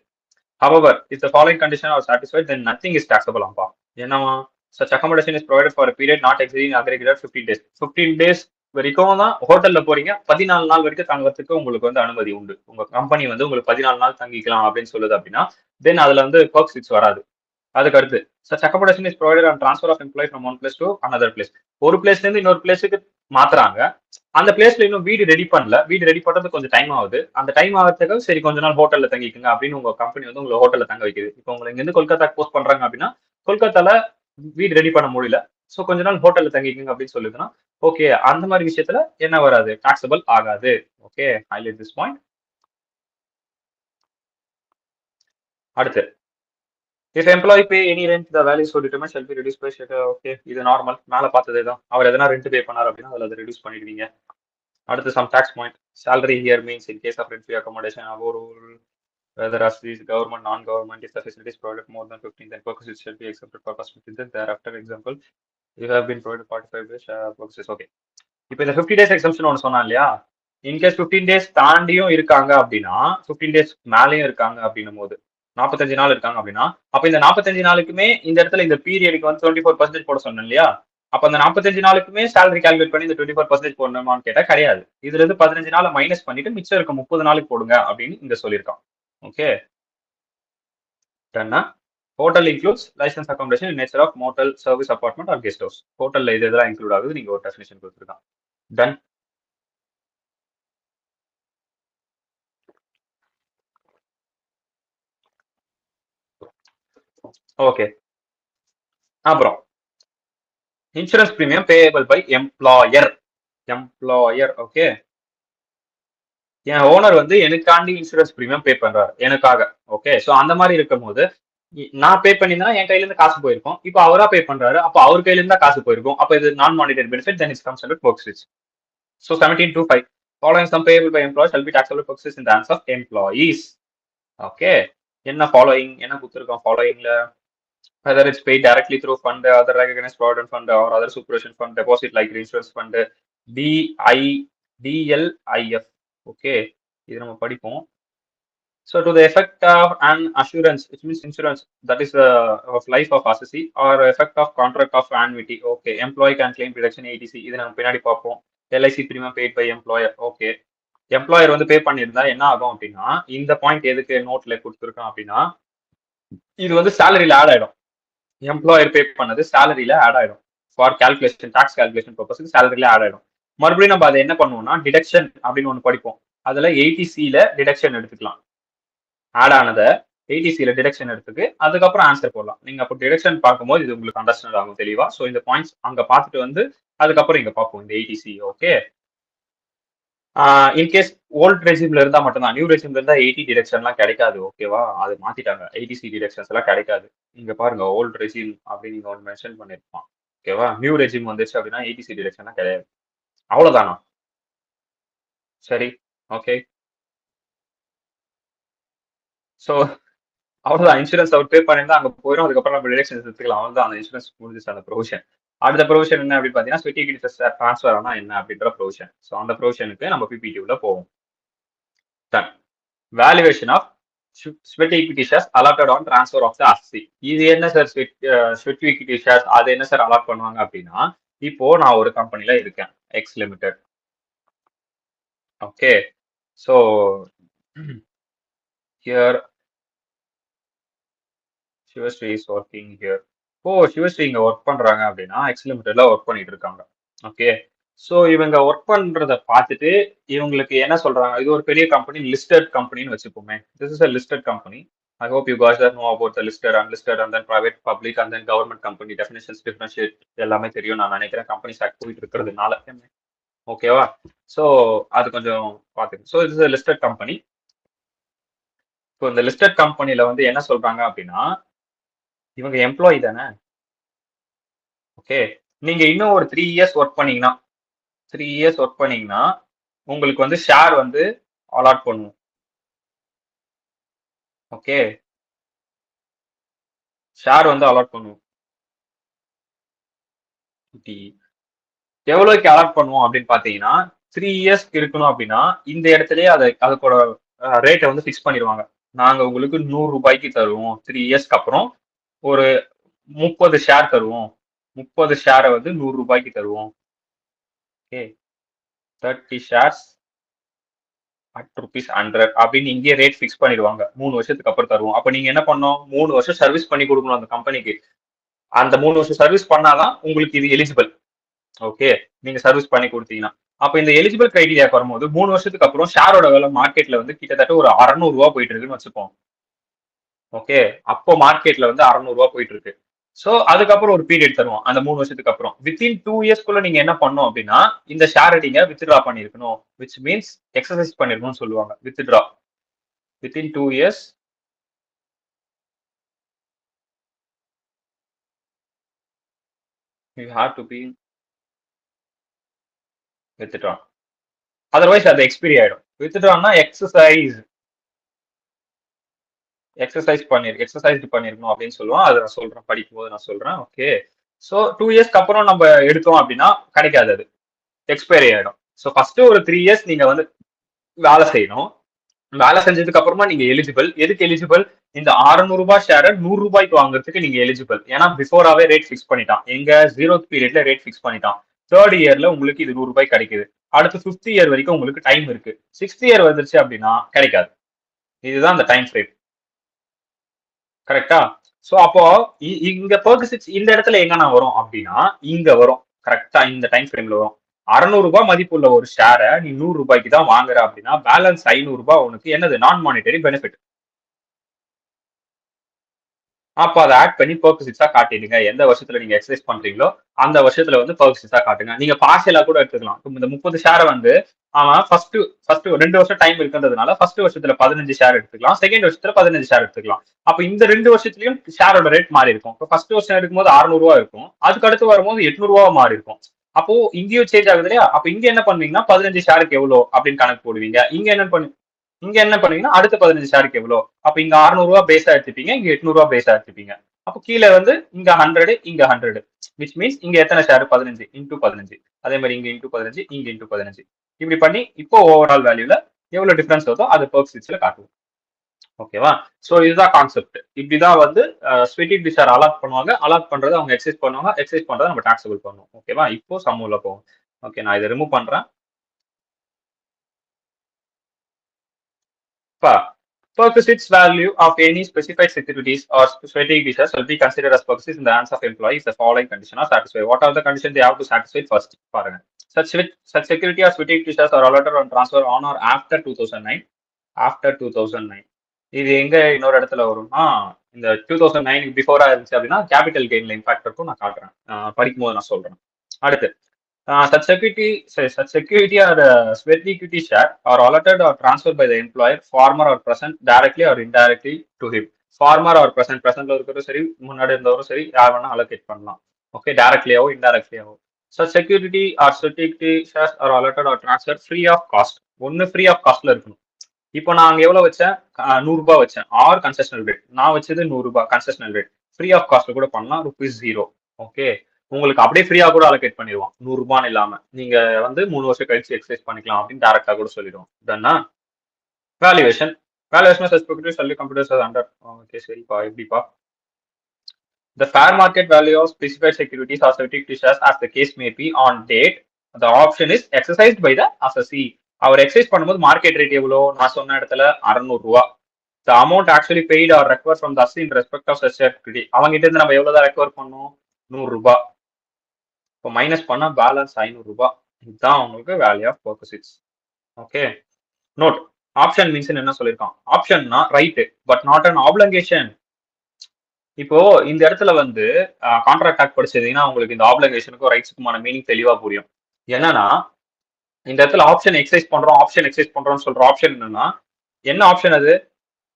however if the following condition are satisfied then nothing is taxable ஆம்பா. என்னவா? such accommodation is provided for a period not exceeding aggregated 15 days. 15 days வரைக்கும் தான் ஹோட்டல்ல போறீங்க. 14 நாள் வரைக்கும் தங்கறதுக்கு உங்களுக்கு வந்து அனுமதி உண்டு. உங்க கம்பெனி வந்து உங்களுக்கு 14 நாள் தங்கிக்கலாம் அப்படின்னு சொல்லுது அப்படின்னா தென் அதுல வந்து பர்க்ஸ் வராது. அதுக்கு அடுத்து such accommodation is provided on transfer of employee from one place to another place. ஒரு பிளேஸ்ல இருந்து இன்னொரு பிளேஸுக்கு மாத்துறாங்க. அந்த பிளேஸ்ல இன்னும் வீடு ரெடி பண்ணல. வீடு ரெடி பண்றது கொஞ்சம் டைம் ஆகுது. அந்த டைம் ஆகிறதுக்கு சரி கொஞ்ச நாள் ஹோட்டல்ல தங்கிக்குங்க அப்படின்னு உங்க கம்பெனி வந்து உங்களை ஹோட்டல்ல தங்க வைக்குது. இப்போ உங்களை இங்க இருந்து கொல்கத்தா போஸ்ட் பண்றாங்க அப்படின்னா கொல்கத்தால வீடு ரெடி பண்ண முடியல. சோ கொஞ்ச நாள் ஹோட்டல்ல தங்கிக்குங்க அப்படின்னு சொல்லுதுன்னா ஓகே அந்த மாதிரி விஷயத்துல என்ன வராது, டாக்ஸபிள் ஆகாது. Okay, highlight this point. அடுத்து if employee pay any rent the value so determined shall be reduced by okay இது நார்மல் மேல பார்த்ததே தான். அவர் எதனா ரெண்ட் பே பண்ணார் அப்படின்னா அதுல அதை ரெடியூஸ் பண்ணிடுவீங்க. அடுத்து some tax point. Salary here means in case of rent free accommodation above rule whether as is government non-government if the facilities provided more than 15 then purposes shall be accepted for cost 15 thereafter example you have been provided 45 days purposes. Okay, இப்போ இந்த 50 days exemption ஒன்று சொன்னா இல்லையா, in case 15 days தாண்டியும் இருக்காங்க அப்படின்னா 15 days மேலேயும் இருக்காங்க அப்படின்னும் போது 45 நாள் இருக்காங்க அப்படின்னா அப்ப இந்த 45 நாளுக்குமே இந்த இடத்துல இந்த பீரியடுக்கு வந்து 24% போட சொன்னேன் இல்லையா, அப்ப அந்த 45 நாளுக்குமே சேலரி கால்குலேட் பண்ணி இந்த 24% போடணுமான்னு கேட்டா கிடையாது. இதுல இருந்து 15 நாளை மைனஸ் பண்ணிட்டு மிச்சம் இருக்க 30 நாளுக்கு போடுங்க அப்படின்னு இங்க சொல்லியிருக்கான். Okay, hotel includes licence accommodation nature of motel service apartment or guest house. ஹோட்டல்ல இது இதெல்லாம் இன்க்ளூட் ஆகுது, நீங்க ஒரு டெஃபினேஷன் கொடுத்துருக்கான். டன். ஓகே, அப்புறம் insurance premium payable by employer. Employer okay, என் ஓனர் வந்து எனக்காண்டி இன்சூரன்ஸ் பிரீமியம் பே பண்றாரு எனக்காக. ஓகே, சோ அந்த மாதிரி இருக்கும் போது நான் பே பண்ணினா என் கையில இருந்து காசு போயிருக்கும். இப்போ அவரா பே பண்றாரு, அப்போ அவர் கையில இருந்தா காசு போயிருக்கும். அப்போ இது non monetary benefit then it comes under perquisites. So 17.25 following some payable by employees shall be taxable purposes in the hands of employees. Okay, என்ன ஃபாலோயிங் என்ன கொடுத்துருக்கோம் ஃபாலோயிங்ல, whether it's paid directly through fund, other recognized provident fund or other supervision fund, deposit like insurance fund, DLIF. Okay, இது நம்ம படிப்போம். So to the effect of an assurance, which means insurance, that is of life of assessee or effect of contract of annuity. Okay, employee can claim reduction ATC. இது நம்ம பின்னாடி பார்ப்போம். LIC premium paid by employer. Okay, employer வந்து பே பண்ணியிருந்தா என்ன ஆகும் அப்படின்னா இந்த பாயிண்ட் எதுக்கு நோட்ல கொடுத்துருக்கோம் அப்படின்னா இது வந்து சேலரியில ஆட் ஆயிடும். எம்ப்ளாயர் பே பண்ணது சேலரியில ஆட் ஆயிடும் ஃபார் கால்குலேஷன் டாக்ஸ் கால்குலேஷன் பர்பஸ்க்கு சேலரியில ஆட் ஆயிடும். மறுபடியும் நம்ம அதை என்ன பண்ணுவோம்னா டிடக்ஷன் அப்படின்னு ஒன்று படிப்போம். அதுல 80Cல டிடக்ஷன் எடுத்துக்கலாம். ஆட் ஆனதை 80Cல டிடக்ஷன் எடுத்துக்கு அதுக்கப்புறம் ஆன்சர் போடலாம். நீங்க அப்போ டிடக்ஷன் பார்க்கும்போது இது உங்களுக்கு அண்டர்ஸ்டாண்ட் ஆகும் தெளிவா. ஸோ இந்த பாயிண்ட்ஸ் அங்க பார்த்துட்டு வந்து அதுக்கப்புறம் இங்க பார்ப்போம் இந்த 80C. ஓகே, இன்கேஸ் ஓல்ட் ரெஜிம்ல இருந்தா மட்டும்தான், நியூ ரெஜிம்ல இருந்தா 80 டிடக்ஷன்லாம் கிடைக்காது. ஓகேவா, அது மாத்திட்டாங்க. 80C டிடக்ஷன்ஸ் எல்லாம் கிடைக்காது. இங்க பாருங்க ஓல்ட் ரெஜிம் அப்படின்னு நீங்க ஒன்று மென்ஷன் பண்ணிருப்பான். ஓகேவா, நியூ ரெஜிம் வந்துச்சு அப்படின்னா 80C டிடக்ஷன்லாம் கிடையாது. அவ்வளவுதானா? சரி, ஓகே. ஸோ அவ்வளவுதான், இன்சூரன்ஸ் அவர் பே பண்ணியிருந்தா அங்க போயிடும். அதுக்கப்புறம் நம்ம டிடக்ஷன் எடுத்துக்கலாம். அவ்வளவுதான், அந்த இன்சூரன்ஸ் முடிஞ்சிச்சு அந்த ப்ரொவிஷன். அடுத்த ப்ரொவிஷன் என்ன அப்படின்னு பாத்தீங்கன்னா ஸ்வெட் ஈக்விட்டி ட்ரான்ஸ்ஃபர் ஆனா என்ன அப்படின்ற ப்ரொவிஷன். ஸோ அந்த ப்ரொவிஷனுக்கு நம்ம பிபிடி உள்ள போவோம். Done. Valuation of sweat equity shares allotted on transfer of the asset. இது என்ன சார் ஸ்வெட் ஈக்விட்டி ஷேர்ஸ், அது என்ன சார் அலாட் பண்ணுவாங்க அப்படின்னா இப்போ நான் ஒரு கம்பெனில இருக்கேன் X limited. Okay, so here Sivasri is working here. இப்போ சிவஸ்ரீ இங்க ஒர்க் பண்றாங்க அப்படின்னா எக்ஸ் லிமிடெட்ல ஒர்க் பண்ணிட்டு இருக்காங்க. ஓகே, ஸோ இவங்க ஒர்க் பண்றத பார்த்துட்டு இவங்களுக்கு என்ன சொல்றாங்க, இது ஒரு பெரிய கம்பெனி லிஸ்டட் கம்பெனின்னு வச்சுப்போமே. This is a listed company. I hope you guys know about the listed, unlisted, and then private, public, and then government company definitions, differentiate எல்லாமே தெரியும் நான் நினைக்கிறேன் கம்பெனிஸ் ஆக்ட் போயிட்டு இருக்கிறதுனால. ஓகேவா, ஸோ அது கொஞ்சம் பார்த்துக்கணும். So it's listed company. இப்போ இந்த லிஸ்டட் கம்பெனில வந்து என்ன சொல்றாங்க அப்படின்னா இவங்க எம்ப்ளாயி தானே. ஓகே, நீங்க இன்னும் ஒரு 3 இயர்ஸ் ஒர்க் பண்ணீங்கன்னா உங்களுக்கு வந்து ஷேர் வந்து அலாட் பண்ணுவோம். ஓகே, ஷேர் வந்து அலாட் பண்ணுவோம். எவ்வளவுக்கு அலாட் பண்ணுவோம் அப்படின்னு பாத்தீங்கன்னா 3 இயர்ஸ்க்கு இருக்கணும் அப்படின்னா இந்த இடத்துலயே அதுக்கோட ரேட்டை வந்து ஃபிக்ஸ் பண்ணிடுவாங்க. நாங்க உங்களுக்கு 100 ரூபாய்க்கு தருவோம். 3 இயர்ஸ்க்கு அப்புறம் ஒரு 30 ஷேர் தருவோம். 30 ஷேரை வந்து 100 ரூபாய்க்கு தருவோம். ஓகே, 30 ஷேர்ஸ் at ₹100 அப்படின்னு இங்கே ரேட் ஃபிக்ஸ் பண்ணிடுவாங்க. 3 வருஷத்துக்கு அப்புறம் தருவோம். அப்ப நீங்க என்ன பண்ணணும்? 3 வருஷம் சர்வீஸ் பண்ணி கொடுக்கணும் அந்த கம்பெனிக்கு. அந்த 3 வருஷம் சர்வீஸ் பண்ணாதான் உங்களுக்கு இது எலிஜிபிள். ஓகே, நீங்க சர்வீஸ் பண்ணி கொடுத்தீங்கன்னா. அப்ப இந்த எலிஜிபிள் கிரைட்டீரியா வரும்போது 3 வருஷத்துக்கு அப்புறம் ஷேரோட விலை மார்க்கெட்ல வந்து கிட்டத்தட்ட ஒரு ₹600 போயிட்டு இருக்குன்னு வச்சுப்போம். ஓகே, அப்போ மார்க்கெட்ல வந்து ₹600 போயிட்டு இருக்கு. சோ அதுக்கப்புறம் ஒரு பீரியட் தருவோம் அந்த 3 வருஷத்துக்கு அப்புறம். வித்தின் 2 இயர்ஸ்க்குள்ள நீங்க என்ன பண்ணணும் அப்படின்னா இந்த ஷேரை நீங்க வித்ட்ரா பண்ணிருக்கணும். விச் மீன்ஸ் எக்ஸசைஸ் பண்ணிருக்கணும்னு சொல்லுவாங்க. Withdraw within 2 years you have to be withdraw. Otherwise அது எக்ஸ்பைரி ஆயிடும். வித்ட்ரான்னா எக்ஸசைஸ் பண்ணிருக்கணும் அப்படின்னு சொல்லுவோம். அதை நான் சொல்றேன், படிக்கும் போது நான் சொல்றேன். ஓகே, ஸோ 2 இயர்ஸ்க்கு அப்புறம் நம்ம எடுத்தோம் அப்படின்னா கிடைக்காது, அது எக்ஸ்பைரி ஆயிடும். ஸோ ஃபர்ஸ்ட் ஒரு 3 இயர்ஸ் நீங்க வந்து வேலை செய்யணும். வேலை செஞ்சதுக்கு அப்புறமா நீங்க எலிஜிபிள். எதுக்கு எலிஜிபிள்? இந்த ₹600 ஷேரை ₹100 வாங்குறதுக்கு நீங்க எலிஜிபிள். ஏன்னா பிஃபோராவே ரேட் ஃபிக்ஸ் பண்ணிட்டான். எங்க 0th பீரியட்ல ரேட் ஃபிக்ஸ் பண்ணிட்டான். 3rd இயர்ல உங்களுக்கு இது ₹100 கிடைக்குது. அடுத்து 5th இயர் வரைக்கும் உங்களுக்கு டைம் இருக்கு. 6th இயர் வந்துருச்சு அப்படின்னா கிடைக்காது. இதுதான் அந்த டைம் ஃப்ரேம். கரெக்டா? சோ அப்போ இங்க பெர்குசிட்ஸ் இந்த இடத்துல எங்க நான் வரும் அப்படின்னா இங்க வரும். கரெக்டா இந்த டைம் ஃப்ரேம்ல வரும். ₹600 மதிப்புள்ள ஒரு ஷேரை நீ ₹100 தான் வாங்குற அப்படின்னா பேலன்ஸ் ₹500 உனக்கு என்னது நான் மானிட்டரி பெனிஃபிட். அப்போ அதை ஆட் பண்ணி பெர்குசிட்ஸா காட்டிடுங்க. எந்த வருஷத்துல நீங்க எக்ஸசைஸ் பண்றீங்களோ அந்த வருஷத்துல வந்து பெர்குசிட்ஸா காட்டுங்க. நீங்க பார்ஷியலா கூட எடுத்துக்கலாம். இந்த 30 ஷேரை வந்து அவன் ஃபர்ஸ்ட் 2 வருஷம் டைம் இருக்குன்றதுனால ஃபர்ஸ்ட் வருஷத்துல 15 ஷேர் எடுத்துக்கலாம், செகண்ட் வருஷத்துல 15 ஷேர் எடுத்துக்கலாம். அப்ப இந்த 2 வருஷத்துலயும் ஷேரோட ரேட் மாறி இருக்கும். இப்போ ஃபர்ஸ்ட் வருஷம் எடுக்கும்போது ₹600 இருக்கும், அதுக்கு அடுத்து வரும்போது ₹800 மாறி இருக்கும். அப்போ இங்கேயும் சேஞ்ச் ஆகுது இல்லையா? அப்ப இங்க என்ன பண்ணுவீங்கன்னா 15 ஷேருக்கு எவ்வளவு அப்படின்னு கணக்கு போடுவீங்க. இங்க என்ன பண்ணுவீங்கன்னா அடுத்த 15 ஷேருக்கு எவ்வளவு. அப்ப இங்க ₹600 பேஸா எடுத்துப்பீங்க, இங்க ₹800 பேஸா எடுத்துப்பீங்க. அப்போ கீழே வந்து இங்க 100, இங்க 100, விச் மீன்ஸ் இங்க எத்தனை ஷேர்? 15 இன்டூ 15. அதே மாதிரி இங்க இன்டூ 15, இங்க இன்டூ 15. இப்படி பண்ணி இப்போ ஓவரால் வேல்யூல எவ்வளவு டிஃபரன்ஸ் வருதோ அது பெர்குசிட்ஸ்ல காட்டுவோம். ஓகேவா? சோ இதுதான் கான்செப்ட். இப்படிதான் வந்து ஸ்வெட்டிங் டிஷார் அலாட் பண்ணுவாங்க. அலாட் பண்றது அவங்க எக்ஸைஸ் பண்ணுவாங்க. எக்ஸைஸ் பண்றதை நம்ம டாக்ஸபிள் பண்ணுவோம். ஓகேவா? இப்போ சம்முல போவோம். ஓகே, நான் இதை ரிமூவ் பண்றேன். Perquisites value of any specified securities or security shall be considered as perquisites in the hands of employees. The following conditions are satisfied. What are the conditions they have to satisfy? First, such security or security shares are allotted on transfer on or after 2009. After 2009. இது எங்க இன்னொரு இடத்துல வரும்னா இந்த 2009 பிஃபோரா இருந்துச்சு அப்படின்னா capital கெயின்ல impact இருக்கும். நான் காட்டுறேன், படிக்கும் போது நான் சொல்றேன். அடுத்து such security or sweat equity share are allotted or transferred by the employer, former or present, directly or indirectly to him. Former or presentல இருக்கிறதும் சரி, முன்னாடி இருந்தவரும் சரி, யார் வேணா allocate பண்ணலாம். Okay, டைரக்ட்லியாவோ இன்டைரக்ட்லியாவோ. such security or sweat equity shares are allotted or transferred free of cost. ஒன்னு free of காஸ்ட்ல இருக்கணும். இப்போ நான் எவ்வளவு வச்சேன்? ₹100 வச்சேன். Or concessional rate. நான் வச்சது ₹100 கன்செஷனல் ரேட். ஃப்ரீ ஆஃப் காஸ்ட்ல கூட பண்ணலாம், ₹0. ஓகே, உங்களுக்கு அப்படியே ஃப்ரீயா கூட அலோகேட் பண்ணிடுவோம். ₹100 இல்லாம நீங்க வந்து 3 வருஷம் கழிச்சு எக்ஸசைஸ் பண்ணிக்கலாம் அப்படின்னு டைரக்டா கூட சொல்லிடுவோம். இதனா வேல்யூவேஷன். வேல்யூவேஷன் சஸ்பெக்ட் சொல்லி கம்ப்யூட்டர்ஸ் அண்டர். ஓகே, சரிப்பா. எப்படிப்பா? The fair market value of specified securities or security shares as the case may be on date the option is exercised by the assessee. அவர் exercise பண்ணும்போது market rate எவ்வளோ? நான் சொன்ன இடத்துல ₹600. The amount actually paid or required from the assessee in respect of such security. அவங்க கிட்ட இருந்து நம்ம எவ்வளவுதான் ரெக்கவர் பண்ணோம்? ₹100. இப்போ மைனஸ் பண்ணா பேலன்ஸ் ₹500. இதுதான் உங்களுக்கு value of perquisites. Okay, note. Option means என்ன சொல்லியிருக்கான்? ஆப்ஷன்னா right but not an application. இப்போ இந்த இடத்துல வந்து கான்ட்ராக்ட் ஆக்ட் படிச்சதுன்னா உங்களுக்கு இந்த ஆப்ளிகேஷனுக்கும் ரைட்ஸுக்குமான மீனிங் தெளிவா புரியும். என்னன்னா இந்த இடத்துல ஆப்ஷன் எக்ஸைஸ் பண்றோம்னு சொல்ற ஆப்ஷன் என்னன்னா என்ன ஆப்ஷன்? அது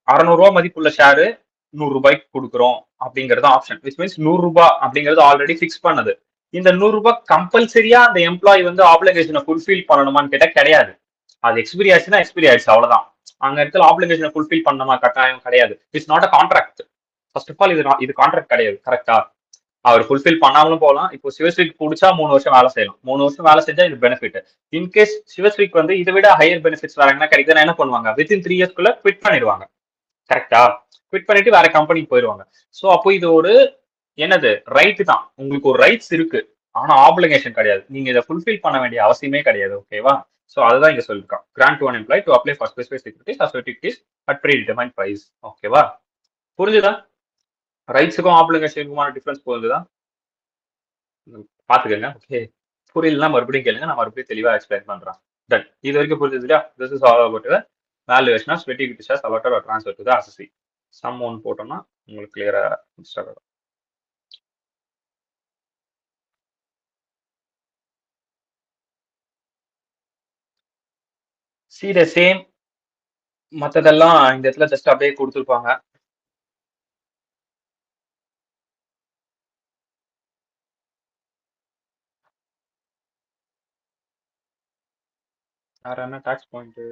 ₹600 மதிப்புள்ள ஷேரு ₹100 கொடுக்குறோம் அப்படிங்கறது ஆப்ஷன். விச் மீன்ஸ் ₹100 அப்படிங்கிறது ஆல்ரெடி பிக்ஸ் பண்ணது. இந்த ₹100 கம்பல்சரியா அந்த எம்ப்ளாயி வந்து ஆப்ளிகேஷனை ஃபுல்ஃபில் பண்ணணுமான்னு கேட்டா கிடையாது. அது எக்ஸ்பீரி ஆச்சுன்னா எக்ஸ்பீரி ஆயிடுச்சு, அவ்வளவுதான். அங்க இடத்துல ஆப்ளிகேஷனை ஃபுல்ஃபில் பண்ணணுமா கட்டாயம் கிடையாது. It's not a contract. First of all இது கான்ட்ராக்ட் கிடையாது. கரெக்டா? அவர் ஃபுல்ஃபில் பண்ணாமலும் போகலாம். இப்போ சிவஸ்ரீக்கு பிடிச்சா 3 வருஷம் வேலை செய்யலாம். 3 வருஷம் வேலை செஞ்சா இது பெனிஃபிட். இன்கேஸ் சிவஸ்ரீக்கு வந்து இதை விட ஹையர் பெனிஃபிட்ஸ் வேற என்ன கிடைக்குதுன்னா என்ன பண்ணுவாங்க? வித்தின் 3 இயர்ஸ்க்குள்ள குவிட் பண்ணிடுவாங்க. கரெக்டா? குவிட் பண்ணிட்டு வேற கம்பெனிக்கு போயிடுவாங்க. சோ அப்போ இது ஒரு என்னது ரைட் தான். உங்களுக்கு ஒரு ரைட்ஸ் இருக்கு, ஆனா ஆப்ளிகேஷன் கிடையாது. நீங்க இதை ஃபுல்ஃபில் பண்ண வேண்டிய அவசியமே கிடையாது. ஓகேவா? ஸோ அதுதான் இங்க சொல்லியிருக்கான். Grant to one employee to apply for specified securities or securities at predetermined price. ஓகேவா? புரிஞ்சுதா? ரைட்ஸுக்கும் ஆப்ளிகேஷனுக்குமான டிஃபரன்ஸ் புரிஞ்சுதா? பாத்துக்கங்க. ஓகே, புரியலன்னா மறுபடியும் கேளுங்க, நான் மறுபடியும் தெளிவா எக்ஸ்பிளைன் பண்றேன். டன். இது வரைக்கும் புரிஞ்சது இல்லையா? This is all about valuation of specific equity shares allotted or transferred to the assessee. Sum one போட்டோம்னா உங்களுக்கு கிளியரா ஸ்டார்ட் ஆகும். See the same. மத்ததெல்லாம் இந்த இடத்துல ஜஸ்ட் அப்படியே கொடுத்துருப்பாங்க. வேற என்ன டாக்ஸ் பாயிண்ட்?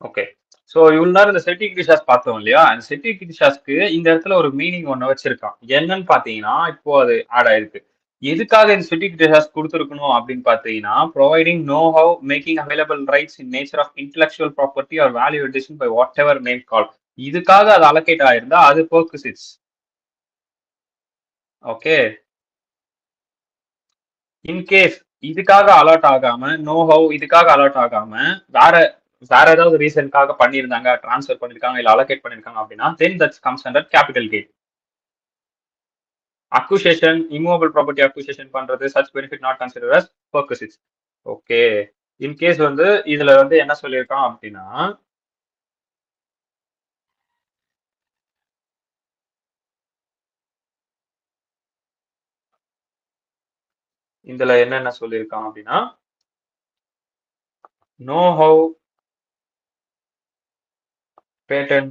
ஓகே, ஸோ இவ்வளவு நேரம் இந்த செட்டிக் ஷாஸ் பார்த்தோம் இல்லையா? அந்த செட்டிக் ஷாஸ்க்கு இந்த இடத்துல ஒரு மீனிங் ஒன்று வச்சிருக்கான். என்னன்னு பார்த்தீங்கன்னா, இப்போ அது ஆட் ஆயிருக்கு. எதுக்காக இந்த செட்டிக் ஷாஸ் கொடுத்துருக்கணும் அப்படின்னு பார்த்தீங்கன்னா, providing know how making available rights in nature of intellectual property or value addition by whatever name call. இதுக்காக அது அலோகேட் ஆயிருந்தா அது பெர்குசிட்ஸ். ஓகே, இன்கேஸ் இதுக்காக அலர்ட் ஆகாம, நோ ஹவ் இதுக்காக அலர்ட் ஆகாம வேற வேற ஏதாவது ரீசனுக்காக பண்ணியிருந்தாங்க, டிரான்ஸ்ஃபர் பண்ணிருக்காங்க, இல்ல அலோகேட் பண்ணிருக்காங்க அப்படின்னா then that comes under capital gain. Acquisition, immovable property acquisition பண்றது, such benefit not consider as perquisites. Okay, in case வந்து இதுல வந்து என்ன சொல்லியிருக்கான் அப்படின்னா, இதுல என்னென்ன சொல்லியிருக்கான் அப்படின்னா, நோ ஹவ் பேட்டன்,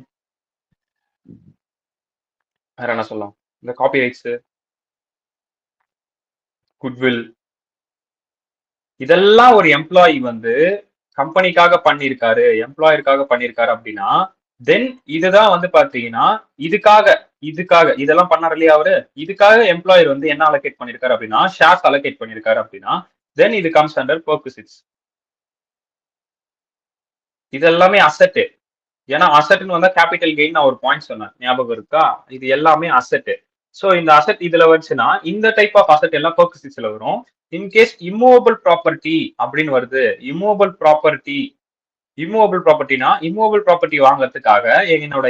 வேற என்ன சொல்லலாம், இந்த காப்பி ரைட்ஸ், குட்வில், இதெல்லாம் ஒரு எம்ப்ளாயி வந்து கம்பெனிக்காக பண்ணியிருக்காரு, எம்ப்ளாயருக்காக பண்ணியிருக்காரு அப்படின்னா தென் இதுதான் வந்து பாத்தீங்கன்னா இதுக்காக இதுக்காக இதெல்லாம் பண்ணாரு இல்லையா அவரு, இதுக்காக எம்ப்ளாயர் வந்து என்ன அலோகேட் பண்ணிருக்காரு அப்படின்னா ஷேர்ஸ் அலோகேட் பண்ணிருக்காரு அப்படின்னா தென் இது கம்ஸ் அண்டர் பெர்குசிட்ஸ். இது எல்லாமே அசெட். ஏன்னா அசெட்னு வந்தா கேபிட்டல் கெயின் நான் ஒரு பாயிண்ட் சொன்னேன், ஞாபகம் இருக்கா? இது எல்லாமே அசெட். சோ இந்த அசெட் இதுல வச்சுன்னா இந்த டைப் ஆஃப் அசெட் எல்லாம் பெர்குசிட்ஸ்ல வரும். இன்கேஸ் இம்மூவபிள் ப்ராப்பர்ட்டி அப்படின்னு வருது, இம்மூவபிள் ப்ராப்பர்ட்டி, இம்மூவபிள் ப்ராப்பர்ட்டினா இம்மூவபிள் ப்ராப்பர்ட்டி வாங்குறதுக்காக என்னோட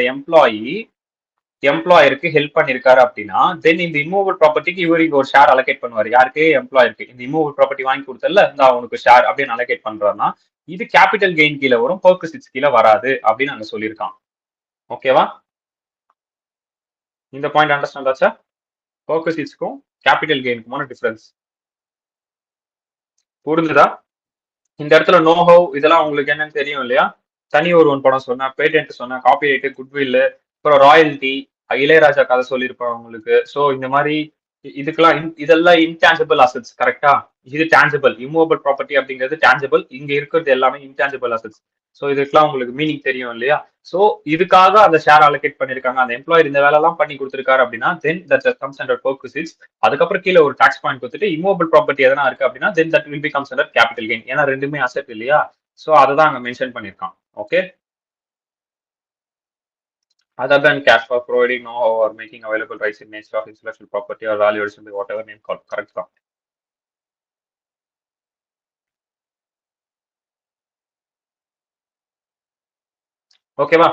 எம்ப்ளாயருக்கு ஹெல்ப் பண்ணிருக்காரு அப்படின்னா தென் இந்த இம்மூவபிள் ப்ராப்பர்ட்டிக்கு இவர் இங்க ஒரு ஷேர் அலோகேட் பண்ணுவார். யாருக்கு? எம்ப்ளாயருக்கு. இந்த இம்மூவபிள் ப்ராப்பர்ட்டி வாங்கி கொடுத்தல, இந்த அவனுக்கு ஷேர் அப்படின்னு அலோகேட் பண்றாருன்னா இது கேபிட்டல் கெயின் கீழே வரும், பெர்குசிட்ஸ் கீழே வராது அப்படின்னு அங்க சொல்லியிருக்கான். ஓகேவா? இந்த பாயிண்ட் அண்டர்ஸ்டாண்ட் ஆச்சா? பெர்குசிட்ஸ்க்கும் கேபிட்டல் கெயினுக்குமான டிஃபரன்ஸ் புரிஞ்சுதா? இந்த இடத்துல நோ ஹவ் இதெல்லாம் உங்களுக்கு என்னன்னு தெரியும் இல்லையா? தனி ஒருவன் படம் சொன்ன, பேட்டன்ட் சொன்ன, காப்பி ரைட்டு, குட்வில், அப்புறம் ராயல்டி, இளையராஜா கதை சொல்லியிருப்பாங்க உங்களுக்கு. ஸோ இந்த மாதிரி இதுக்கெல்லாம் இதெல்லாம் இன்டான்ஜிபிள் அசட்ஸ். கரெக்டா? இது டான்ஜிபிள். இம்மூவபிள் ப்ராப்பர்ட்டி அப்படிங்கிறது டான்ஜிபிள், இங்க இருக்கிறது எல்லாமே இன்டான்ஜிபிள் அசட்ஸ். ஸோ இதுக்கெல்லாம் உங்களுக்கு மீனிங் தெரியும் இல்லையா? ஸோ இதுக்காக அந்த ஷேர் அலோகேட் பண்ணிருக்காங்க, அந்த எம்ப்ளாயர் இந்த வேலை எல்லாம் பண்ணி கொடுத்துருக்காரு அப்படின்னா then that comes under perquisites. அதுக்கப்புறம் கீழே ஒரு டாக்ஸ் பாயிண்ட் கொடுத்துட்டு இம்மூவபிள் ப்ராப்பர்ட்டி எதனா இருக்கு அப்படின்னா then that will be comes under capital gain. ஏன்னா ரெண்டுமே அசெட் இல்லையா? ஸோ அதை தான் அங்க மென்ஷன் பண்ணிருக்கான். Okay, other than cash for providing know-how or making available rights in nature of intellectual property or value addition by whatever name called. Correct தான். ஓகேவா?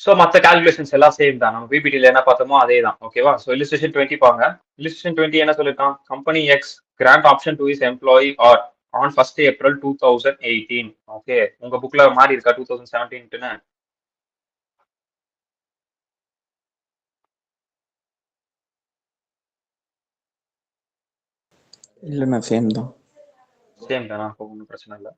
So மற்ற கால்குலேஷன்ஸ் எல்லாம் சேம் தான், நம்ம பிபிடியில் என்ன பார்த்தோமோ அதே தான். ஓகேவா? ஸோ இல்லுஸ்ட்ரேஷன் 20 பாங்க. இல்லுஸ்ட்ரேஷன் 20 என்ன சொல்லிருக்கான்? Company X grant option to is employee or on 1st April 2018. ஓகே, உங்க புக்ல மாறி இருக்கா 2017ன்னு? இல்லைண்ணா சேம் தான். சேம் தானா? ஒன்றும் பிரச்சனை இல்லை.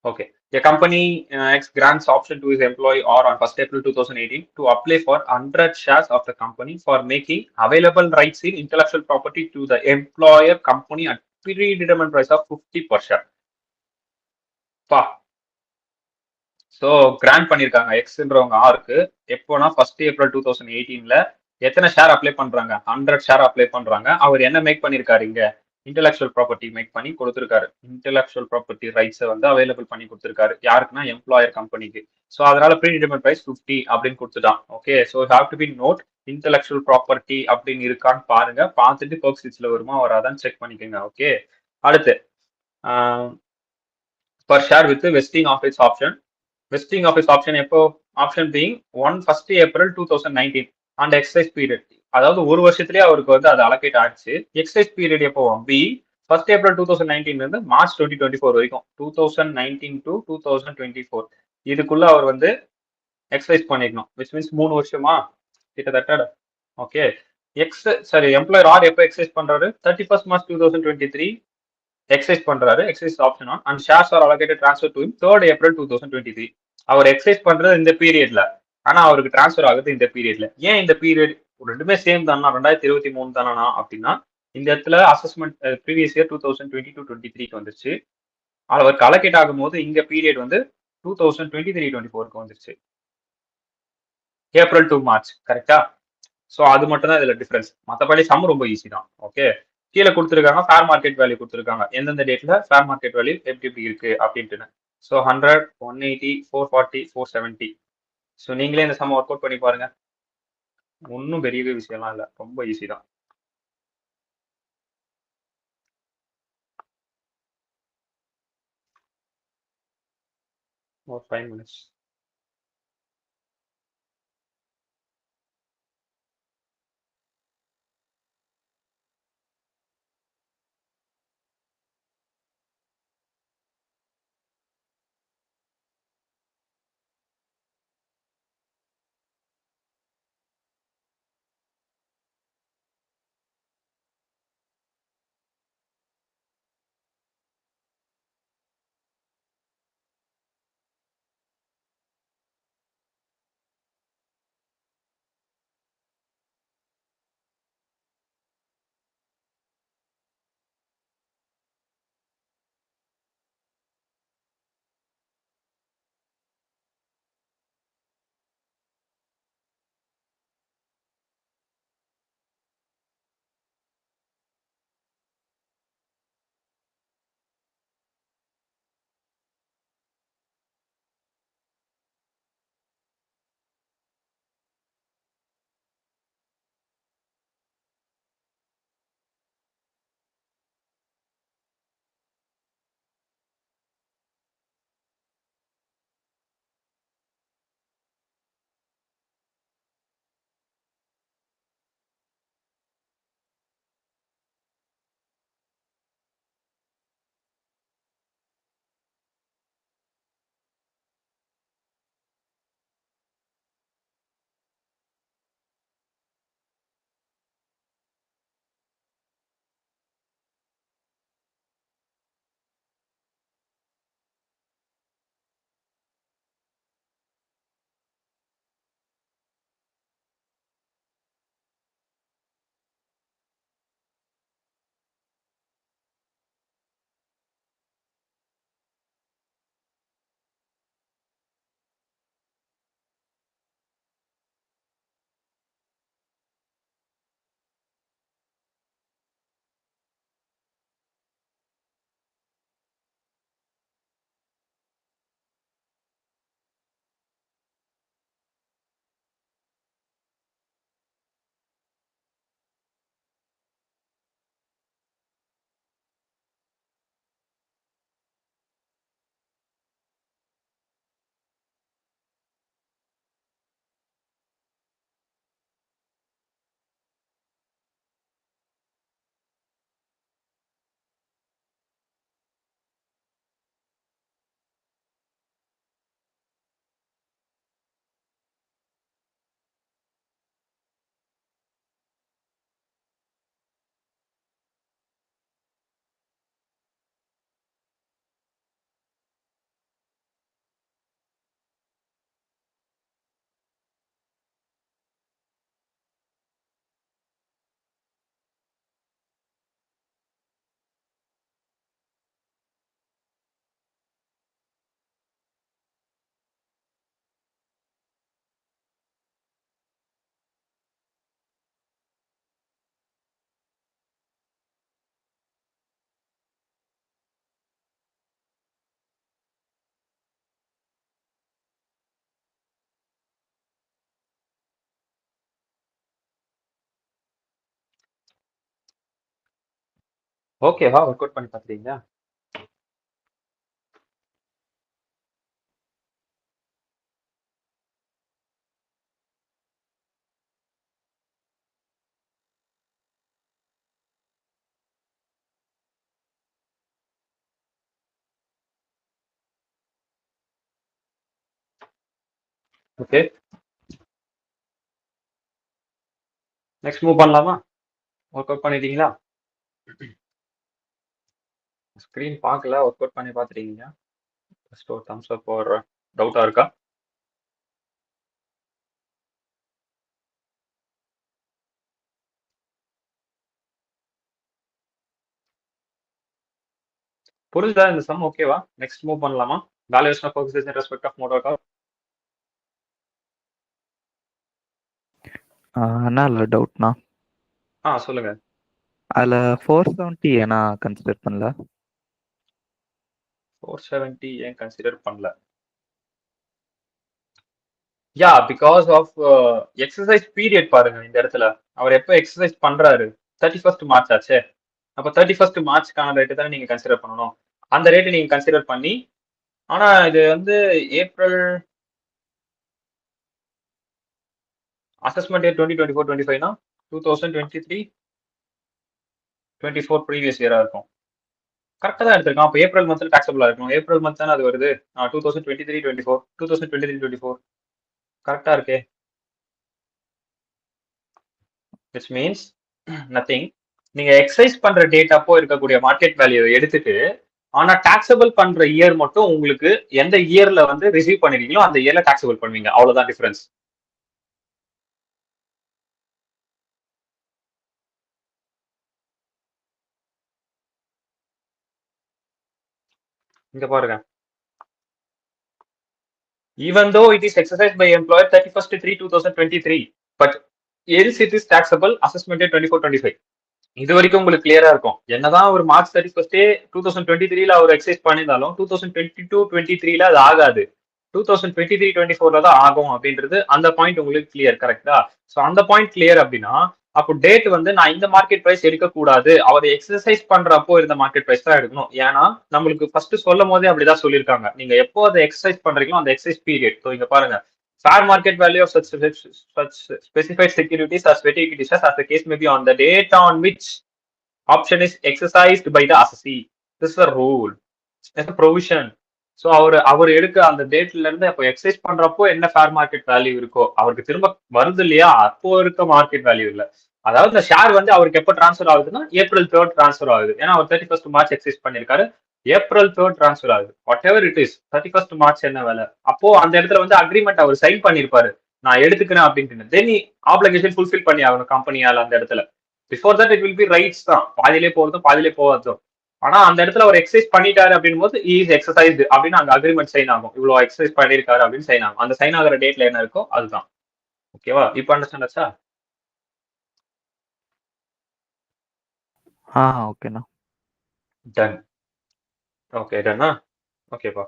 Okay. A company X grants option to his employee or on 1st April 2018 to apply for 100 shares of the company for making available rights in intellectual property to the employer company at predetermined price of 50 per share. பா. So grand பண்ணிருக்காங்க எக்ஸ்ன்றவங்க ஆருக்கு எப்போனா 1st April 2018ல எத்தனை share apply பண்றாங்க? 100 share apply பண்றாங்க. அவர் என்ன make பண்ணிருக்காரு இங்க? இன்டெலக்சுவல் ப்ராப்பர்ட்டி மேக் பண்ணி கொடுத்துருக்காரு. இன்டெலக்சுவல் ப்ராப்பர்ட்டி ரைட்ஸை வந்து அவைலபிள் பண்ணி கொடுத்துருக்காரு. யாருக்குன்னா எம்ப்ளாயர் கம்பெனிக்கு. ஸோ அதனால ப்ரீ டிட்டர்மைன் பிரைஸ் 50 அப்படின்னு கொடுத்துட்டான். Okay, so have to be note intellectual property அப்படின்னு இருக்கான்னு பாருங்க. பார்த்துட்டு பர்க் ஸ்விட்ச்ல வருமா வராதான்னு செக் பண்ணிக்கோங்க. ஓகே, அடுத்து per share with the vesting of its option. Vesting of its option எப்போ? Option being 1 April 2019 and exercise period. அதாவது ஒரு வருஷத்துலயே அவருக்கு வந்து அது அலோகேட் ஆச்சு. எக்ஸைஸ் பீரியட் எப்போ? பி 1 April 2019 இருந்து March 2024 வரைக்கும். 2019 to 2024 இதுக்குள்ள அவர் வந்து எக்ஸசைஸ் பண்ணிக்கணும். விச் மீன்ஸ் 3 வருஷமா கிட்டத்தட்ட. ஓகே, எம்ப்ளாயர் ஆர் எப்போ எக்ஸசைஸ் பண்றாரு? 31 March 2023 எக்ஸைஸ் பண்றாரு. Exercise option on and shares are allocated transfer to 3rd April 2023. அவர் எக்ஸைஸ் பண்றது இந்த பீரியட்ல, ஆனா அவருக்கு டிரான்ஸ்ஃபர் ஆகுது இந்த பீரியட்ல. ஏன் இந்த பீரியட்? ரெண்டுமே சேம் தானா? 2023 தானா அப்படின்னா இந்த இடத்துல அசஸ்மெண்ட் ப்ரீவியஸ் இயர் 2022-23 வந்துருச்சு. அவருக்கு அலோகேட் ஆகும் போது இங்க பீரியட் வந்து 2023-24 வந்துருச்சு. ஏப்ரல் டு மார்ச், கரெக்டா? ஸோ அது மட்டும் தான் இதுல டிஃபரன்ஸ். மற்றபடி சம் ரொம்ப ஈஸி தான். ஓகே, கீழே கொடுத்துருக்காங்க ஃபேர் மார்க்கெட் வேல்யூ கொடுத்துருக்காங்க. எந்தெந்த டேட்ல ஃபேர் மார்க்கெட் வேல்யூ எப்படி எப்படி இருக்கு அப்படின்ட்டு. ஸோ 100, 180, 440, 470. ஸோ நீங்களே இந்த சம் ஒர்க் அவுட் பண்ணி பாருங்க. ஒன்றும் பெரிய விஷயம்லாம் இல்லை, ரொம்ப ஈஸி தான். ஒரு 5 minutes. ஓகேவா? ஒர்க் அவுட் பண்ணி பார்த்துட்டீங்களா? ஓகே. நெக்ஸ்ட் மூவ் பண்ணலாமா? ஒர்க் அவுட் பண்ணிட்டீங்களா? ஸ்க்ரீன் பார்க்கல. ஒர்க் அவுட் பண்ணி பார்த்துட்டீங்களா? ஜஸ்ட் ஒரு தம்ஸ் அப் ஒரு டவுட்டா இருக்கா? புரியுதா இந்த சம்? ஓகேவா? நெக்ஸ்ட் மூவ் பண்ணலாமா? Valuation of focus in respect of motor car. அண்ணா இல்லை டவுட்ண்ணா. சொல்லுங்க. அதில் 470 ஏன்னா கன்சிடர் பண்ணல? 470 ஏன் கன்சிடர் பண்ணல? யா, பிகாஸ் ஆஃப் எக்ஸசைஸ் பீரியட் பாருங்க இந்த இடத்துல. அவர் எப்போ எக்ஸசைஸ் பண்றாரு? 31st மார்ச் ஆச்சே. அப்போ 31st மார்ச்க்கான ரேட்டு தானே நீங்க கன்சிடர் பண்ணணும். அந்த ரேட்டை நீங்க கன்சிடர் பண்ணி, ஆனா இது வந்து ஏப்ரல் அசஸ்மெண்ட் இயர் 2024-25னா 2023-24 ப்ரீவியஸ் இயரா இருக்கும். கரெக்டாக தான் எடுத்திருக்கான். அப்போ ஏப்ரல் மந்த்ல டாக்ஸபிளா இருக்கும். ஏப்ரல் மந்த் தானே அது வருது. 2023-24 2023-24 கரெக்டா இருக்கே. Which means nothing. நீங்க எக்ஸசைஸ் பண்ற டேட் அப்போ இருக்கக்கூடிய மார்க்கெட் வேல்யூ எடுத்துட்டு, ஆனா டாக்ஸபிள் பண்ற இயர் மட்டும் உங்களுக்கு எந்த இயர்ல வந்து ரிசீவ் பண்ணிருக்கீங்களோ அந்த இயர்ல டாக்ஸபிள் பண்ணுவீங்க. அவ்வளவுதான் டிஃபரன்ஸ். இங்க பாருங்க. Even though it is exercised by employer 31st 3 2023, but else it is taxable assessment 24-25. இது வரைக்கும் உங்களுக்கு கிளியரா இருக்கும். என்னதான் ஒரு மார்ச் 31st 2023ல அவர் எக்ஸசைஸ் பண்ணியிருந்தாலும் 2022-23ல அது ஆகாது. 2023-24ல தான் ஆகும் அப்படின்றது அந்த பாயிண்ட் உங்களுக்கு கிளியர். கரெக்டா? ஸோ அந்த பாயிண்ட் கிளியர் அப்படின்னா அப்போ டேட் வந்து நான் இந்த மார்க்கெட் பிரைஸ் எடுக்கக்கூடாது, அவர் எக்ஸசைஸ் பண்றப்போ இருந்த மார்க்கெட் பிரைஸ் தான் எடுக்கணும். ஏன்னா நம்மளுக்கு ஃபர்ஸ்ட் சொல்லும் போதே அப்படிதான் சொல்லியிருக்காங்க. நீங்க எப்போ அதை எக்ஸசைஸ் பண்றீங்களோ அந்த எக்ஸசைஸ் பீரியட். ஸோ இங்க பாருங்க, fair market value of such specified securities as sweaty equities as the case may be on the date on which option is exercised by the assessee. This is a rule. It's a provision. So அவர் எடுக்க அந்த டேட்ல இருந்து அப்போ exercise பண்றப்போ என்ன fair market value இருக்கோ அவருக்கு திரும்ப வருது இல்லையா, அப்போ இருக்க மார்க்கெட் வேல்யூ இல்ல. அதாவது இந்த ஷேர் வந்து அவருக்கு எப்போ டிரான்ஸ்ஃபர் ஆகுதுன்னா April 3rd டிரான்ஸ்ஃபர் ஆகுது. ஏன்னா அவர் 31st மார்ச் எக்ஸசைஸ் பண்ணிருக்காரு. April 3rd டிரான்ஸ்ஃபர் ஆகுது. What ever it is, 31st March என்ன வேலை, அப்போ அந்த இடத்துல வந்து அக்ரிமெண்ட் அவர் சைன் பண்ணிருப்பாரு, நான் எடுத்துக்கிறேன் அப்படின்ட்டு. தென் ஆப்ளிகேஷன் ஃபுல்ஃபில் பண்ணி ஆகணும் கம்பெனியால அந்த இடத்துல. Before that it will be rights தான், பாதியிலே போறதும் பாதியிலே போகாதும். ஆனா அந்த இடத்துல ஒரு எக்ஸசைஸ் பண்ணிட்டாரு அப்படின் போது இஸ் எக்ஸசைஸ்டு அப்படின்னு அங்க அக்ரிமெண்ட் சைன் ஆகும். இவ்வளவு எக்ஸசைஸ் பண்ணிருக்காரு அப்படின்னு சைன் ஆகும். அந்த சைன் ஆகிற டேட்ல என்ன இருக்கோ அதுதான். ஓகேவா? இப்போ அண்டர்ஸ்டாண்ட் ஆச்சா? ஓகேண்ணா. டன். ஓகே டன்னா. ஓகேப்பா.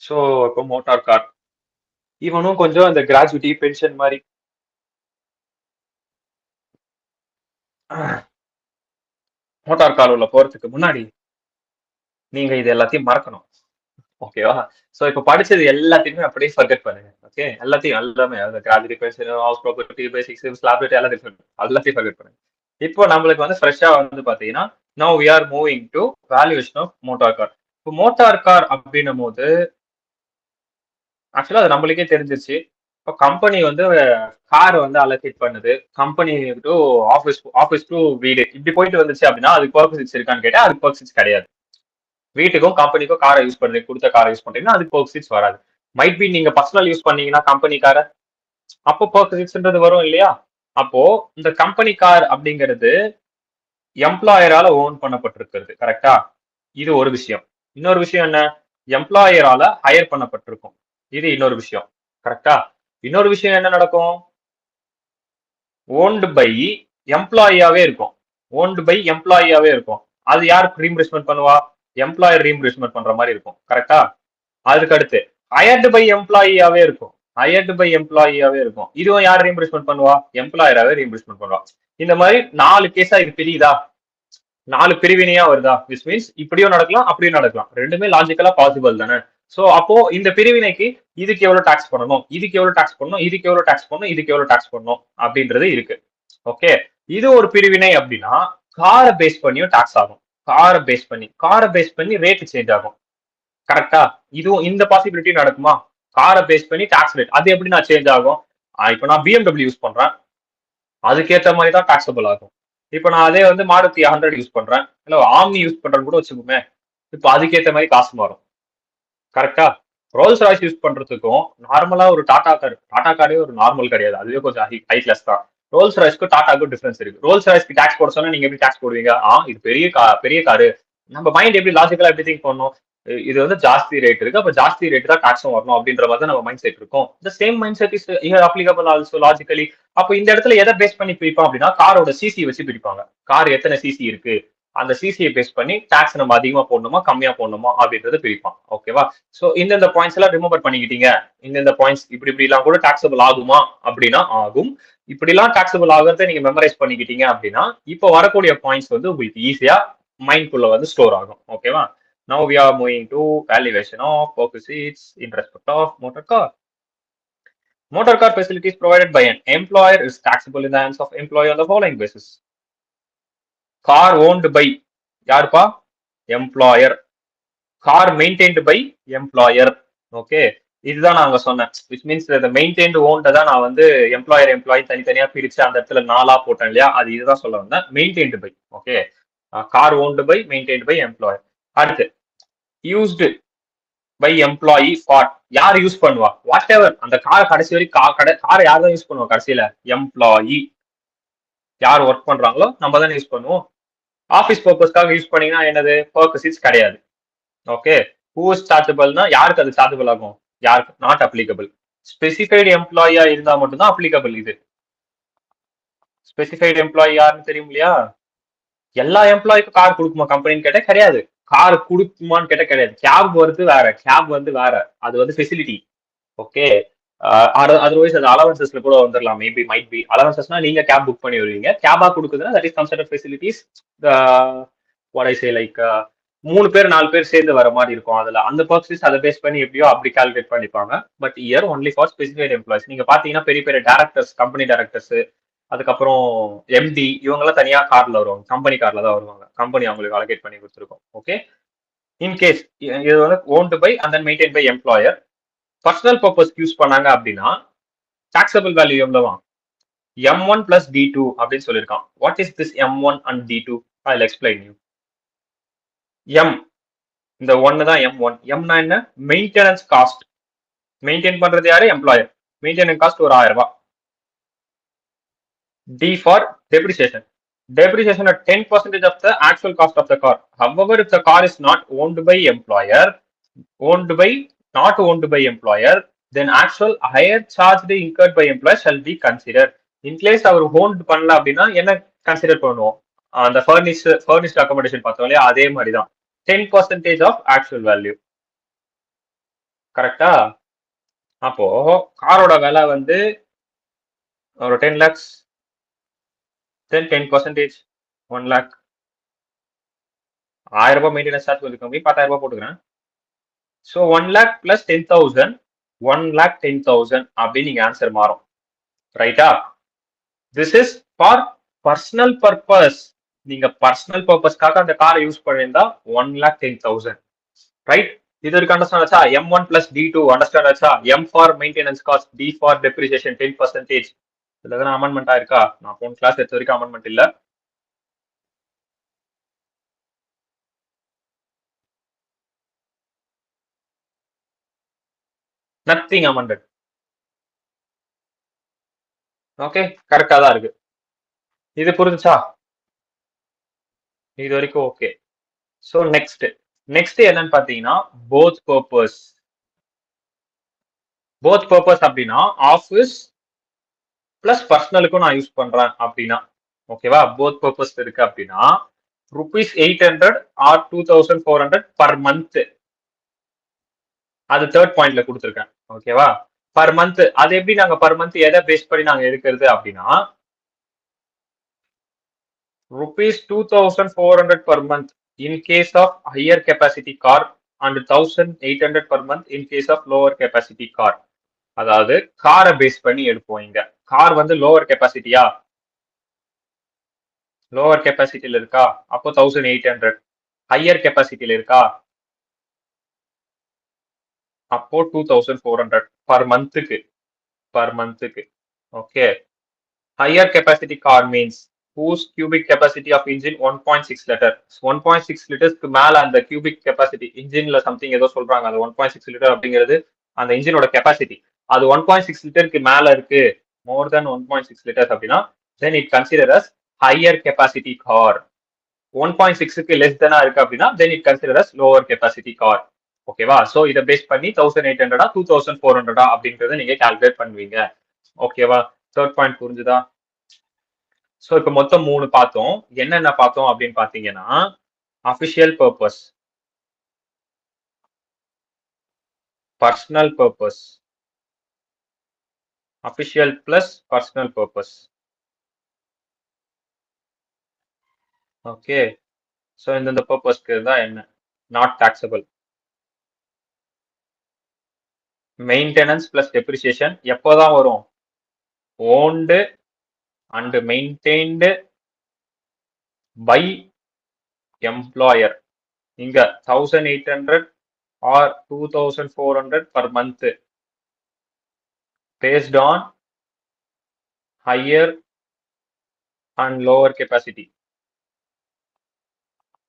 ஸோ இப்போ மோட்டார் கார் இவனும் கொஞ்சம் இந்த கிராஜுவிட்டி பென்ஷன் மாதிரி. மோட்டார் கார் உள்ள போறதுக்கு முன்னாடி நீங்க இது எல்லாத்தையும் மறக்கணும். ஓகேவா? சோ இப்ப படிச்சது எல்லாத்தையுமே அப்படியே ஃபர்கெட் பண்ணுங்க. ஓகே, எல்லாத்தையும் எல்லாமே gratuity pension, house property, basics, ஸ்லாபிலிட்டி எல்லாத்தையும் ஃபர்கெட் பண்ணுங்க. இப்போ நம்மளுக்கு வந்து ஃப்ரெஷ்ஷா வந்து பாத்தீங்கன்னா now we are moving to valuation of motor car. இப்போ மோட்டார் கார் அப்படின்னும் போது ஆக்சுவலா அது நம்மளுக்கே தெரிஞ்சிருச்சு. இப்போ கம்பெனி வந்து கார் வந்து அலோகேட் பண்ணுது. கம்பெனி டு ஆஃபீஸ் டு வீடு இப்படி போயிட்டு வந்துச்சு அப்படின்னா அதுக்கு பர்பஸ் இருக்கான்னு கேட்டா அதுக்கு பர்பஸ் கிடையாது. வீட்டுக்கும் கம்பெனிக்கும் காரை யூஸ் பண்றீங்க, கொடுத்த காரை யூஸ் பண்றீங்கன்னா அதுக்கு பர்க்ஸிட்ஸ் வராது. மைட் பி நீங்க பர்சனல் யூஸ் பண்ணீங்கன்னா கம்பெனி காரை, அப்போ பர்க்ஸிட்ஸ்ன்றது வரும் இல்லையா? அப்போ இந்த கம்பெனி கார் அப்படிங்கிறது எம்ப்ளாயரால ஓன் பண்ணப்பட்டிருக்கிறது. கரெக்டா? இது ஒரு விஷயம். இன்னொரு விஷயம் என்ன, எம்ப்ளாயரால ஹையர் பண்ணப்பட்டிருக்கும். இது இன்னொரு விஷயம். கரெக்டா? இன்னொரு விஷயம் என்ன நடக்கும், ஓன்டு பை எம்ப்ளாயியாவே இருக்கும். ஓன்டு பை எம்ப்ளாயியாவே இருக்கும். அது யார் ரீஇம்பர்ஸ்மெண்ட் பண்ணுவா? எம்ப்ளாயர் ரீஇம்பர்ஸ்மெண்ட் பண்ற மாதிரி இருக்கும். கரெக்டா? அதுக்கு அடுத்து ஹையர்டு பை எம்ப்ளாயியாவே இருக்கும். ஹையர்டு பை எம்ப்ளாயியாவே இருக்கும். இதுவும் யார் ரீஇம்பர்ஸ்மெண்ட் பண்ணுவா? எம்ப்ளாயராவே ரீஇம்பர்ஸ்மெண்ட் பண்ணுவா. இந்த மாதிரி 4 கேஸா இது தெரியுதா? 4 பிரிவினையா வருதா, விச் மீன்ஸ் இப்படியும் நடக்கலாம் அப்படியும் நடக்கலாம், ரெண்டுமே லாஜிக்கலா பாசிபிள் தானே. சோ அப்போ இந்த பிரிவினைக்கு இதுக்கு எவ்வளவு டாக்ஸ் பண்ணணும், இதுக்கு எவ்வளவு டாக்ஸ் பண்ணணும், இதுக்கு எவ்வளவு டாக்ஸ் பண்ணணும், இதுக்கு எவ்வளவு டாக்ஸ் பண்ணணும் அப்படின்றது இருக்கு. ஓகே, இது ஒரு பிரிவினை அப்படின்னா காரை பேஸ் பண்ணியும் டாக்ஸ் ஆகும். காரை பேஸ் பண்ணி ரேட் சேஞ்ச் ஆகும். கரெக்டா? இதுவும் இந்த பாசிபிலிட்டி நடக்குமா? காரை பேஸ் பண்ணி டாக்ஸ் ரேட் அது எப்படி நான் சேஞ்ச் ஆகும்? இப்போ நான் BMW யூஸ் பண்றேன், அதுக்கேற்ற மாதிரி தான் டாக்ஸபிள் ஆகும். இப்போ நான் அதே வந்து மாருதி 100 யூஸ் பண்றேன், இல்ல ஆம்னி யூஸ் பண்றேன்னு கூட வச்சுக்கோமே, இப்போ அதுக்கேற்ற மாதிரி காசு மாறும். கரெக்டா? ரோல்ஸ் ராய்ஸ் யூஸ் பண்றதுக்கும் நார்மலா ஒரு டாடா காரே ஒரு நார்மல் கிடையாது, அதுவே கொஞ்சம் ஹை கிளாஸ் தான். ரோல்ஸ் ராய்ஸ்க்கு டாடாக்கும் டிஃபரன்ஸ் இருக்கு. ரோல்ஸ் ராய்ஸ்க்கு டாக்ஸ் போட சொன்னா நீங்க எப்படி டாக்ஸ் போடுவீங்க? இது பெரிய காரு, நம்ம மைண்ட் எப்படி லாஜிக்கலா எப்படி திங்க் பண்ணணும், இது வந்து ஜாஸ்தி ரேட் இருக்கு, அப்ப ஜாஸ்தி ரேட் தான் டாக்ஸும் வரணும் அப்படின்ற மாதிரி தான் நம்ம மைண்ட் செட் இருக்கும். The same mind set is applicable also logically. அப்போ இந்த இடத்துல எதை பேஸ் பண்ணி பிரிப்போம் அப்படின்னா காரோட சிசி வச்சு பிரிப்பாங்க. கார் எத்தனை சிசி இருக்கு, அந்த சிசியை பேஸ் பண்ணி டாக்ஸ் நம்ம அதிகமா போடணுமா கம்மியா போடணுமா அப்படின்றத பிரிப்பான். ஓகேவா? சோ இந்த பாயிண்ட்ஸ் எல்லாம் ரிமெம்பர் பண்ணிக்கிட்டீங்க. இந்த பாயிண்ட்ஸ் இப்படி எல்லாம் கூட டாக்ஸபிள் ஆகுமா அப்படின்னா ஆகும். இப்படி எல்லாம் டாக்ஸபிள் ஆகிறத நீங்க மெமரைஸ் பண்ணிக்கிட்டீங்க அப்படின்னா இப்போ வரக்கூடிய பாயிண்ட்ஸ் வந்து உங்களுக்கு ஈஸியா மைண்ட் குள்ள வந்து ஸ்டோர் ஆகும். ஓகேவா? Now we are moving to valuation of perquisites in respect of motor car. Motor car facilities provided by an employer is taxable in the hands of employee on the following basis. Car owned by யாருப்பா? Employer. Car maintained by employer. Okay, இதுதான் நாங்க சொன்னேன். which means the maintained owned தான் நான் வந்து employee தனித்தனியா பிரிச்சு அந்த இடத்துல 4ஆ போட்டேன் இல்லையா, அது இதுதான் சொல்ல வந்தேன். maintained by. Okay, car owned by, maintained by employer. அடுத்து used by employee for, யார் யூஸ் பண்ணுவா? வாட் எவர், அந்த கார் கடைசி வரைக்கும் காரை யார் தான் யூஸ் பண்ணுவா? கடைசியில எம்ப்ளாயி, யார் ஒர்க் பண்றாங்களோ நம்ம தான் யூஸ் பண்ணுவோம். ஆபீஸ் பர்பஸ்க்காக யூஸ் பண்ணீங்கன்னா என்னது? பர்பஸ் கிடையாது. ஓகே, ஹூ இஸ் சார்ஜபிள்னா யாருக்கு அது சார்ஜபிள் ஆகும்? யாருக்கு? Not applicable. ஸ்பெசிஃபைடு எம்ப்ளாயியா இருந்தா மட்டும்தான் அப்ளிகபிள். இது ஸ்பெசிஃபைடு எம்ப்ளாயி யாருன்னு தெரியும் இல்லையா? எல்லா எம்ப்ளாய்க்கும் கார் கொடுக்குமா கம்பெனின்னு கேட்டா கிடையாது. கார் கொடுக்குமான்னு கேட்ட கிடையாது. கேப் வருது வேற, கேப் வந்து வேற, அது வந்து ஃபெசிலிட்டி. ஓகே, அதர்வைஸ் அது அலவன்சஸ்ல கூட வந்துடலாம். மேபி மைட் பி அலவன்சஸ்னா நீங்க கேப் புக் பண்ணி வருவீங்க, கேபா கொடுக்குதுன்னா that is considered facilities. What I say like 3 பேர் 4 பேர் சேர்ந்து வர மாதிரி இருக்கும். அதுல அந்த பர்சஸ் அதை பேஸ் பண்ணி எப்படியோ அப்படி கால்குலேட் பண்ணிப்பாங்க. But year only for specified employees. நீங்க பாத்தீங்கன்னா பெரிய பெரிய டேரக்டர்ஸ், கம்பெனி டேரக்டர்ஸ், அதுக்கப்புறம் எம்டி, இவங்கெல்லாம் தனியா கார்ல வருவாங்க, கம்பெனி கார்ல தான் வருவாங்க. கம்பெனி அவங்களுக்கு அலோகேட் பண்ணி கொடுத்துருக்கோம். ஓகே, இன்கேஸ் இது வந்து owned by and then maintain by employer, personal purpose use பண்ணாங்க அப்படின்னா டாக்ஸபிள் வேல்யூ எவ்வளவா? M1 பிளஸ் D2 அப்படின்னு சொல்லியிருக்கான். What is this M1 and D2? I will explain you. M, இந்த 1 தான் M1. Mனா என்ன? Maintenance cost. மெயின்டைன் பண்றது யாரு? எம்ப்ளாயர். மெயின்டெனன்ஸ் காஸ்ட் ஒரு 1000 ரூபாய். D for depreciation. Depreciation at 10% of the actual cost of the car. However, if the car is not owned by employer, not owned by employer, then actual higher charge incurred by employer shall be considered. In case our owned பண்ணல அப்படின்னா என்ன consider பண்ணுவோம்? அந்த furnished accommodation பார்த்தோம் இல்லையா, அதே மாதிரி தான் 10% of actual value. கரெக்டா? அப்போ காரோட விலை வந்து ஒரு 10 lakhs, then 10%, 1 lakh. 1000 ரூபாய் மெயின்டெனன்ஸ் சார்ஜ் கொஞ்சம் கம்மி, 10,000 ரூபாய் போட்டுக்கிறேன். ஸோ 1 lakh plus 10,000, 1,10,000 அப்படின்னு நீங்க ஆன்சர் மாறும். ரைட்டா? This is for personal purpose. நீங்க பர்சனல் பர்பஸ்க்காக அந்த காரை யூஸ் பண்ணியிருந்தா 1,10,000. ரைட்? இது வரைக்கும் அண்டர்ஸ்டாண்ட் ஆச்சா? M1 plus D2 அண்டர்ஸ்டாண்ட் ஆச்சா? M for maintenance cost, D for depreciation 10%. இதுல எதனா அமெண்ட்மெண்ட் ஆயிருக்கா? நான் போன கிளாஸ் எடுத்த வரைக்கும் அமெண்ட்மெண்ட் இல்ல. Nothing amended. ஓகே, கரெக்டா தான் இருக்கு. இது புரிஞ்சுச்சா? இது வரைக்கும் ஓகே. ஸோ நெக்ஸ்ட் என்னன்னு பாத்தீங்கன்னா போத் பர்பஸ். போத் பர்பஸ் அப்படின்னா ஆஃபீஸ் பிளஸ் பர்சனலுக்கும் நான் யூஸ் பண்றேன் அப்படின்னா, ஓகேவா? போத் பர்பஸ் இருக்கு அப்படின்னா ₹800 or 2,400 பர் மந்த். அது தேர்ட் பாயிண்ட்ல கொடுத்துருக்கேன். ஓகேவா? Per month. அது எப்படி நாங்க பர் மந்த் எதை பேஸ் பண்ணி நாங்க எடுக்கிறது அப்படின்னா, rupees 2,400 per month in case of higher capacity car and 1,800 per month in case of lower capacity car. அதாவது காரை பேஸ் பண்ணி எடுப்போம். இங்க கார் வந்து லோவர் கெப்பாசிட்டியா, லோவர் கெப்பாசிட்டியில இருக்கா, அப்போ 1,800. ஹையர் கெப்பாசிட்டியில இருக்கா, அப்போ 2,400 பர் மந்த்துக்கு. Okay, higher capacity car means whose cubic capacity of engine 1.6 liter. 1.6 லிட்டர்ஸ்க்கு மேல அந்த cubic capacity இன்ஜின்ல சம்திங் ஏதோ சொல்றாங்க. அந்த 1.6 லிட்டர் அப்படிங்கிறது அந்த இன்ஜினோட கெப்பாசிட்டி. அது 1.6 லிட்டருக்கு மேல இருக்கு, மோர் தென் 1.6 லிட்டர்ஸ் அப்படின்னா then it consider as higher capacity car. 1.6க்கு லெஸ் தெனா இருக்கு அப்படின்னா then it consider as lower capacity car. ஓகேவா? சோ இதை பேஸ் பண்ணி 1,800 2,400 அப்படின்றத நீங்க கால்குலேட் பண்ணுவீங்க. ஓகேவா? தேர்ட் பாயிண்ட் புரிஞ்சுதா? சோ இப்ப மொத்தம் 3 பார்த்தோம். என்னென்ன பார்த்தோம் அப்படின்னு பாத்தீங்கன்னா, official purpose, personal purpose, official plus personal purpose. Okay, so இந்த பர்பஸ்க்கு தான் என்ன not taxable. Maintenance plus depreciation எப்போதான் வரும்? Owned and maintained by employer. இங்க 1,800 or 2,400 per month based on higher and lower capacity.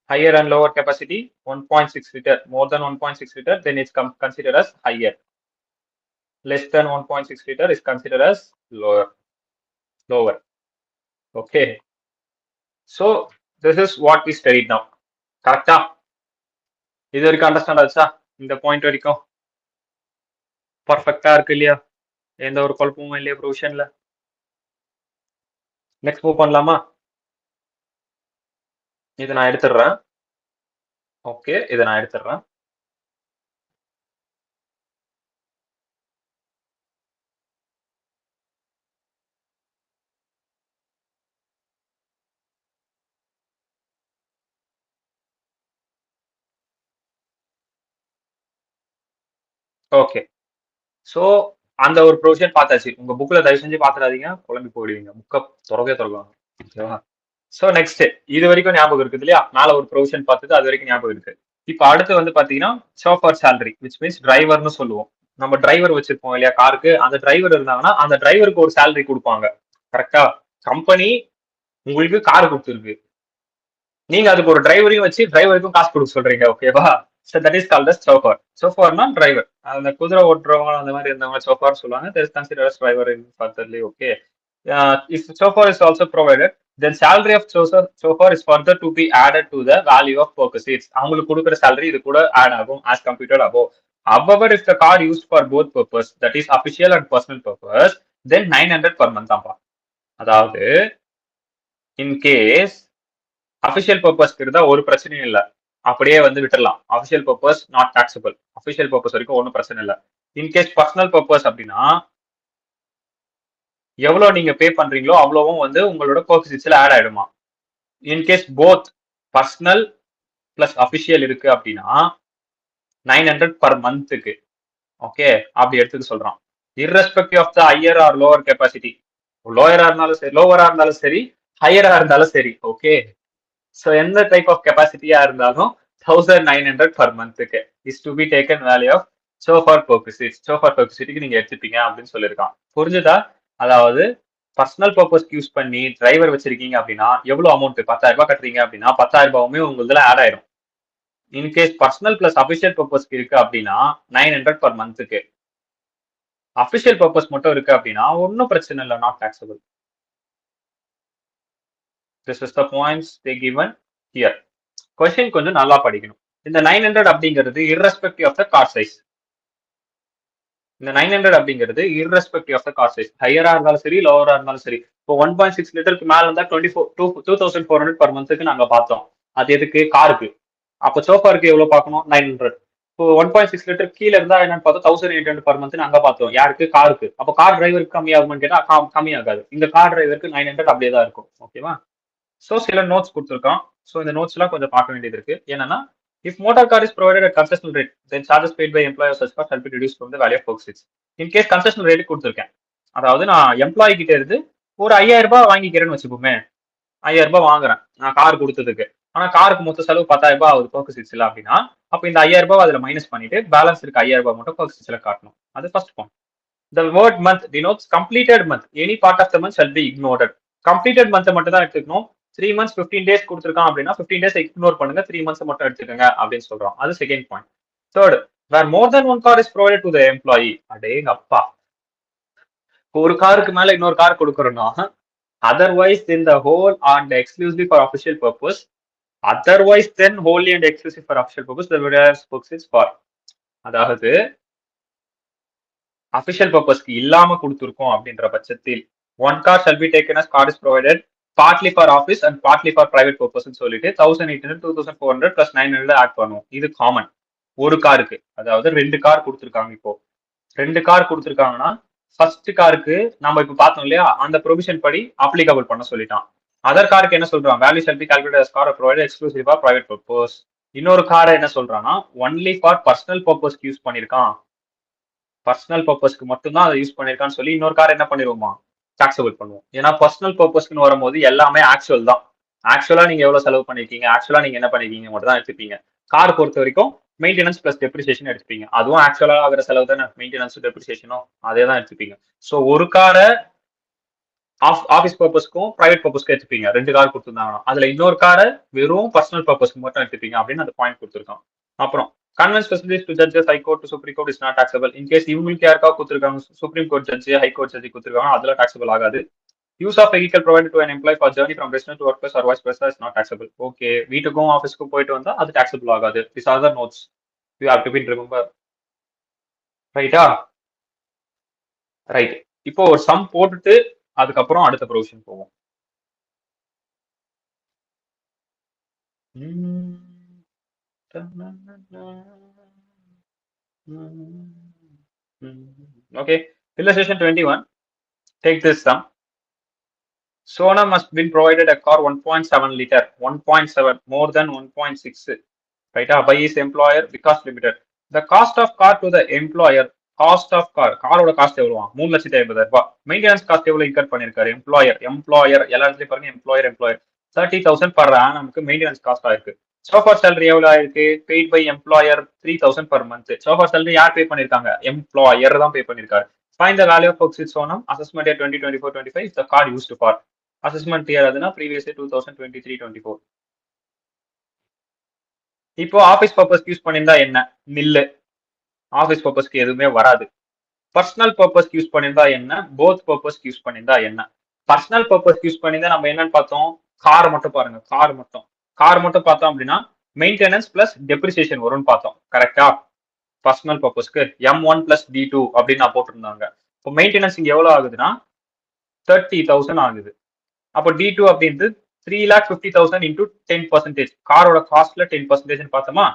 Higher and lower capacity 1.6 liter, more than 1.6 liter, then it's considered as higher. Less than 1.6 liter is considered as lower. Okay, so this is what we studied now. Correct? இது வரைக்கும் understand ஆச்சா? இந்த point வரைக்கும் பர்ஃபெக்டா இருக்கு இல்லையா? எந்த ஒரு குழப்பமும் இல்லையா ப்ரொவிஷன்ல? நெக்ஸ்ட் மூவ் பண்ணலாமா? இதை நான் எடுத்துடுறேன். ஓகே, இதை நான் எடுத்துடுறேன். ஓகே, சோ அந்த ஒரு ப்ரொவிஷன் பார்த்தாச்சு. உங்க புக்ல தயவு செஞ்சு பாத்துறாதீங்க, குழம்பி போயிடுவீங்க. புக்கை திறக்குவாங்க. ஓகேவா? சோ நெக்ஸ்ட் இது வரைக்கும் ஞாபகம் இருக்குது இல்லையா? மேல ஒரு ப்ரொவிஷன் பார்த்தது அது வரைக்கும் ஞாபகம் இருக்கு. இப்ப அடுத்து வந்து பாத்தீங்கன்னா ஷோஃபர் சேலரி, விச் மீன்ஸ் டிரைவர்னு சொல்லுவோம். நம்ம டிரைவர் வச்சிருப்போம் இல்லையா காருக்கு, அந்த டிரைவர் இருந்தாங்கன்னா அந்த டிரைவருக்கு ஒரு சேலரி கொடுப்பாங்க. கரெக்டா? கம்பெனி உங்களுக்கு கார் கொடுத்துருக்கு, நீங்க அதுக்கு ஒரு டிரைவரையும் வச்சு டிரைவருக்கும் காசு கொடுக்க சொல்றீங்க. ஓகேவா? So that is called as chauffeur. Chauffeur னா டிரைவர். அந்த குதிரை ஓட்டுறவங்க அந்த மாதிரி இருந்தவங்க chauffeur சொல்லுவாங்க. That is considered as driver in furtherly. Okay. If chauffeur is also provided, then salary of chauffeur is further to be added to the value of perquisites. அவங்களுக்கு கொடுக்குற salary இது கூட add ஆகும் as computed above. However, if the car used for both purpose, that is official and personal purpose, then 900 per month தான்ப்பா. அதாவது in case official பர்பஸ்க்கு இருந்தா ஒரு பிரச்சனையும் இல்லை, அப்படியே வந்து விட்டுறலாம். Official purpose not taxable. Official purpose வரைக்கும் ஒன்றும் பிரச்சனை இல்லை. இன்கேஸ் பர்சனல் பர்பஸ் அப்படின்னா எவ்வளவு நீங்க பே பண்றீங்களோ அவ்வளவும் வந்து உங்களோட பர்பஸ்ல ஆட் ஆயிடுமா. In case both personal plus official இருக்கு அப்படின்னா 900 பர் மந்த்துக்கு. ஓகே, அப்படி எடுத்துக்க சொல்றான். Irrespective of the higher or lower capacity, லோவரா இருந்தாலும் சரி ஹையரா இருந்தாலும் சரி. ஓகே, ஸோ எந்த டைப் ஆஃப் கெப்பாசிட்டியா இருந்தாலும் 1,900 பர் மந்த்துக்கு is to be taken value of chauffeur purposes. Chauffeur பர்பஸிட்டிக்கு நீங்க எடுத்துப்பீங்க அப்படின்னு சொல்லியிருக்கான். புரிஞ்சுதா? அதாவது பர்சனல் பர்பஸ்க்கு யூஸ் பண்ணி டிரைவர் வச்சிருக்கீங்க அப்படின்னா எவ்வளவு அமௌண்ட் 10,000 ரூபாய் கட்டுறீங்க அப்படின்னா 10,000 ரூபாயுமே உங்களுதுல ஆட் ஆயிடும். இன்கேஸ் பர்சனல் பிளஸ் அபிஷியல் பர்பஸ்க்கு இருக்கு அப்படின்னா 900 பர் மந்த்துக்கு. அபிஷியல் பர்பஸ் மட்டும் இருக்கு அப்படின்னா ஒன்னும் பிரச்சனை இல்லை, not taxable. This is the points they given here. Question கொஞ்சம் நல்லா படிக்கணும். இந்த 900 அப்படிங்கிறது irrespective of the car size. இந்த 900 அப்படிங்கிறது irrespective of the car size. ஹையரா இருந்தாலும் சரி லோவரா இருந்தாலும் சரி. இப்போ 1.6 லிட்டருக்கு மேல இருந்தா 2,400 per monthக்கு நாங்க பார்த்தோம். அது எதுக்கு? காருக்கு. அப்போ சோஃபாருக்கு எவ்வளவு பார்க்கணும்? 900. இப்போ 1.6 லிட்டர் கீழே இருந்தா என்னன்னு பார்த்தோம் 1,800 per month நாங்க பார்த்தோம். யாருக்கு? காருக்கு. அப்போ கார் டிரைவருக்கு கம்மி ஆகுமான்னு கேட்டா கம்மி ஆகாது. இந்த கார் டிரைவருக்கு 900 அப்படியே தான் இருக்கும். ஓகேவா? ஸோ சில நோட்ஸ் கொடுத்துருக்கான். ஸோ இந்த நோட்ஸ் எல்லாம் கொஞ்சம் பார்க்க வேண்டியது இருக்கு. என்னன்னா, if motor car is provided at concessional rate then charges paid by employer such car shall be reduce from the value of work seats. In case concessional rate கொடுத்துருக்கேன், அதாவது நான் எம்ப்ளாயி கிட்ட இருந்து ஒரு 5000 ரூபாய் வாங்கிக்கிறேன்னு வச்சுக்கோமே, 5000 ரூபாய் வாங்குறேன் நான் கார் கொடுத்ததுக்கு. ஆனா காருக்கு மொத்த செலவு 10,000 ரூபாய் ஆகுது ஒர்க் சீட்ஸ்ல அப்படின்னா, அப்ப இந்த 5000 ரூபாய் அதுல மைனஸ் பண்ணிட்டு பேலன்ஸ் இருக்க 5000 ரூபாய் மட்டும் ஒர்க் சீட்ஸ்ல காட்டணும். அது first point. The word month denotes completed month. Any part of the month shall be ignored. Completed month மட்டும் தான் எடுத்துக்கணும். 3 months 15 days கொடுத்துருக்கான் அப்படின்னா 15 days இக்னோர் பண்ணுங்க, 3 months மட்டும் எடுத்துக்கோங்க அப்படின்னு சொல்றோம். அது second point. Third, where more than one car is provided to the employee. அடேங்க அப்பா, ஒரு காருக்கு மேல இன்னொரு car கொடுக்கறோம்னா, otherwise then the whole and exclusively for official purpose, otherwise then wholly and exclusive for official purpose the various books is for. அதாவது official பர்பஸ்க்கு இல்லாம கொடுத்துருக்கோம் அப்படின்ற பட்சத்தில் one car shall be taken as car is provided partly for office and partly for private purpose சொல்லிட்டு 1800 2400 plus 900 add பண்ணுவோம். இது common ஒரு காருக்கு. அதாவது 2 கார் கொடுத்துருக்காங்க. இப்போ 2 கார் கொடுத்துருக்காங்கன்னா ஃபர்ஸ்ட் காருக்கு நம்ம இப்ப பார்த்தோம் இல்லையா, அந்த ப்ரொவிஷன் படி அப்ளிகபிள் பண்ண சொல்லிட்டான். அதர் காருக்கு என்ன சொல்றான், value shall be calculated as car provided exclusive for private purpose. இன்னொரு காரை என்ன சொல்றான்னா ஒன்லி ஃபார் பர்சனல் பர்பஸ்க்கு யூஸ் பண்ணிருக்கான், பர்சனல் பர்பஸ்க்கு மட்டும்தான் அதை யூஸ் பண்ணிருக்கான்னு சொல்லி இன்னொரு கார் என்ன பண்ணிடுவோமா, டாக்ஸபிள் பண்ணுவோம். ஏன்னா பர்சனல் பர்பஸ்க்குன்னு வரும்போது எல்லாமே ஆக்சுவல் தான். ஆக்சுவலா நீங்க எவ்வளவு செலவு பண்ணிருக்கீங்க, ஆக்சுவலா நீங்க என்ன பண்ணிருக்கீங்க மட்டும் தான் எடுத்துப்பீங்க. கார் பொறுத்த வரைக்கும் மெயின்டெனன்ஸ் பிளஸ் டெப்ரிசியேஷன் எடுத்துப்பீங்க. அதுவும் ஆக்சுவலா ஆகிற செலவு தானே, மெயின்டெனன்ஸ் டெப்ரிசியேஷனும் அதே தான் எடுத்துப்பீங்க. ஸோ ஒரு காரை ஆஃபீஸ் பர்பஸ்க்கும் பிரைவேட் பர்பஸ்க்கும் எடுத்துப்பீங்க. 2 கார் கொடுத்துருந்தாங்கன்னா அதுல இன்னொரு காரை வெறும் பர்சனல் பர்பஸ்க்கு மட்டும் எடுத்துப்பீங்க அப்படின்னு அந்த பாயிண்ட் கொடுத்துருக்கான். அப்புறம் conveyance facilities to judges high court to supreme court is not taxable. In case இவங்களுக்கு யாருக்கா கொடுத்துருக்காங்க, supreme court judge high court judge கொடுத்துருக்காங்க, அதெல்லாம் டாக்ஸபிள் ஆகாது. Use of vehicle provided to an employee for journey from residence to workplace or vice versa is not taxable. Okay, வீட்டுக்கும் ஆஃபீஸ்க்கும் போயிட்டு வந்தா அது டாக்ஸபிள் ஆகாது. These are the notes you have to be remember. ரைட்டா? Right. இப்போ ஒரு some போட்டுட்டு அதுக்கப்புறம் அடுத்த ப்ரொவிஷன் போவோம். Okay, illustration 21. Take this sum. Sona must be provided a car 1.7 liter, 1.7 more than 1.6, right? By his employer because limited. The cost of car to the employer, cost of car, காரோட cost எவ்வளவு, 3,50,000 ரூபாய். Maintenance cost எவ்வளவு incur பண்ணிருக்காரு employer, எல்லா இடத்துலயும் பாருங்க employer 30,000 per annum நமக்கு maintenance cost ஆயிருக்கு. சோஃபார் சேலரி எவ்வளவு ஆயிருக்கு, paid by employer 3,000 per month. Chauffeur salary யார் பே பண்ணிருக்காங்க, எம்ப்ளாயர் தான் பே பண்ணிருக்காரு. Find the value of Oxid Sonam assessment year 2024-25 is the car used for. Assessment year அதுனா previous year 2023-24. இப்போ ஆஃபீஸ் பர்பஸ்க்கு யூஸ் பண்ணியிருந்தா என்ன, நில்லு, ஆஃபீஸ் பர்பஸ்க்கு எதுவுமே வராது. பர்சனல் பர்பஸ்க்கு யூஸ் பண்ணியிருந்தா என்ன, போத் பர்பஸ்க்கு யூஸ் பண்ணியிருந்தா என்ன. பர்சனல் பர்பஸ்க்கு யூஸ் பண்ணியிருந்தா நம்ம என்னன்னு பார்த்தோம், கார் மட்டும் பாருங்க, கார் மட்டும் பார்த்தோம் அப்படின்னா மெயின்டெனன்ஸ் பிளஸ் டெப்ரிசியேஷன் வரும்னு பார்த்தோம். கரெக்டா? பர்சனல் பர்பஸ்க்கு M1 பிளஸ் D2 அப்படின்னு நான் போட்டிருந்தாங்க. இப்போ மெயின்டெனன்ஸ் இங்க எவ்வளவு ஆகுதுன்னா 30,000 ஆகுது. அப்போ D2 அப்படின்றது 3,50,000 இன்டூ 10%. காரோட காஸ்ட்ல 10% பார்த்தோமா.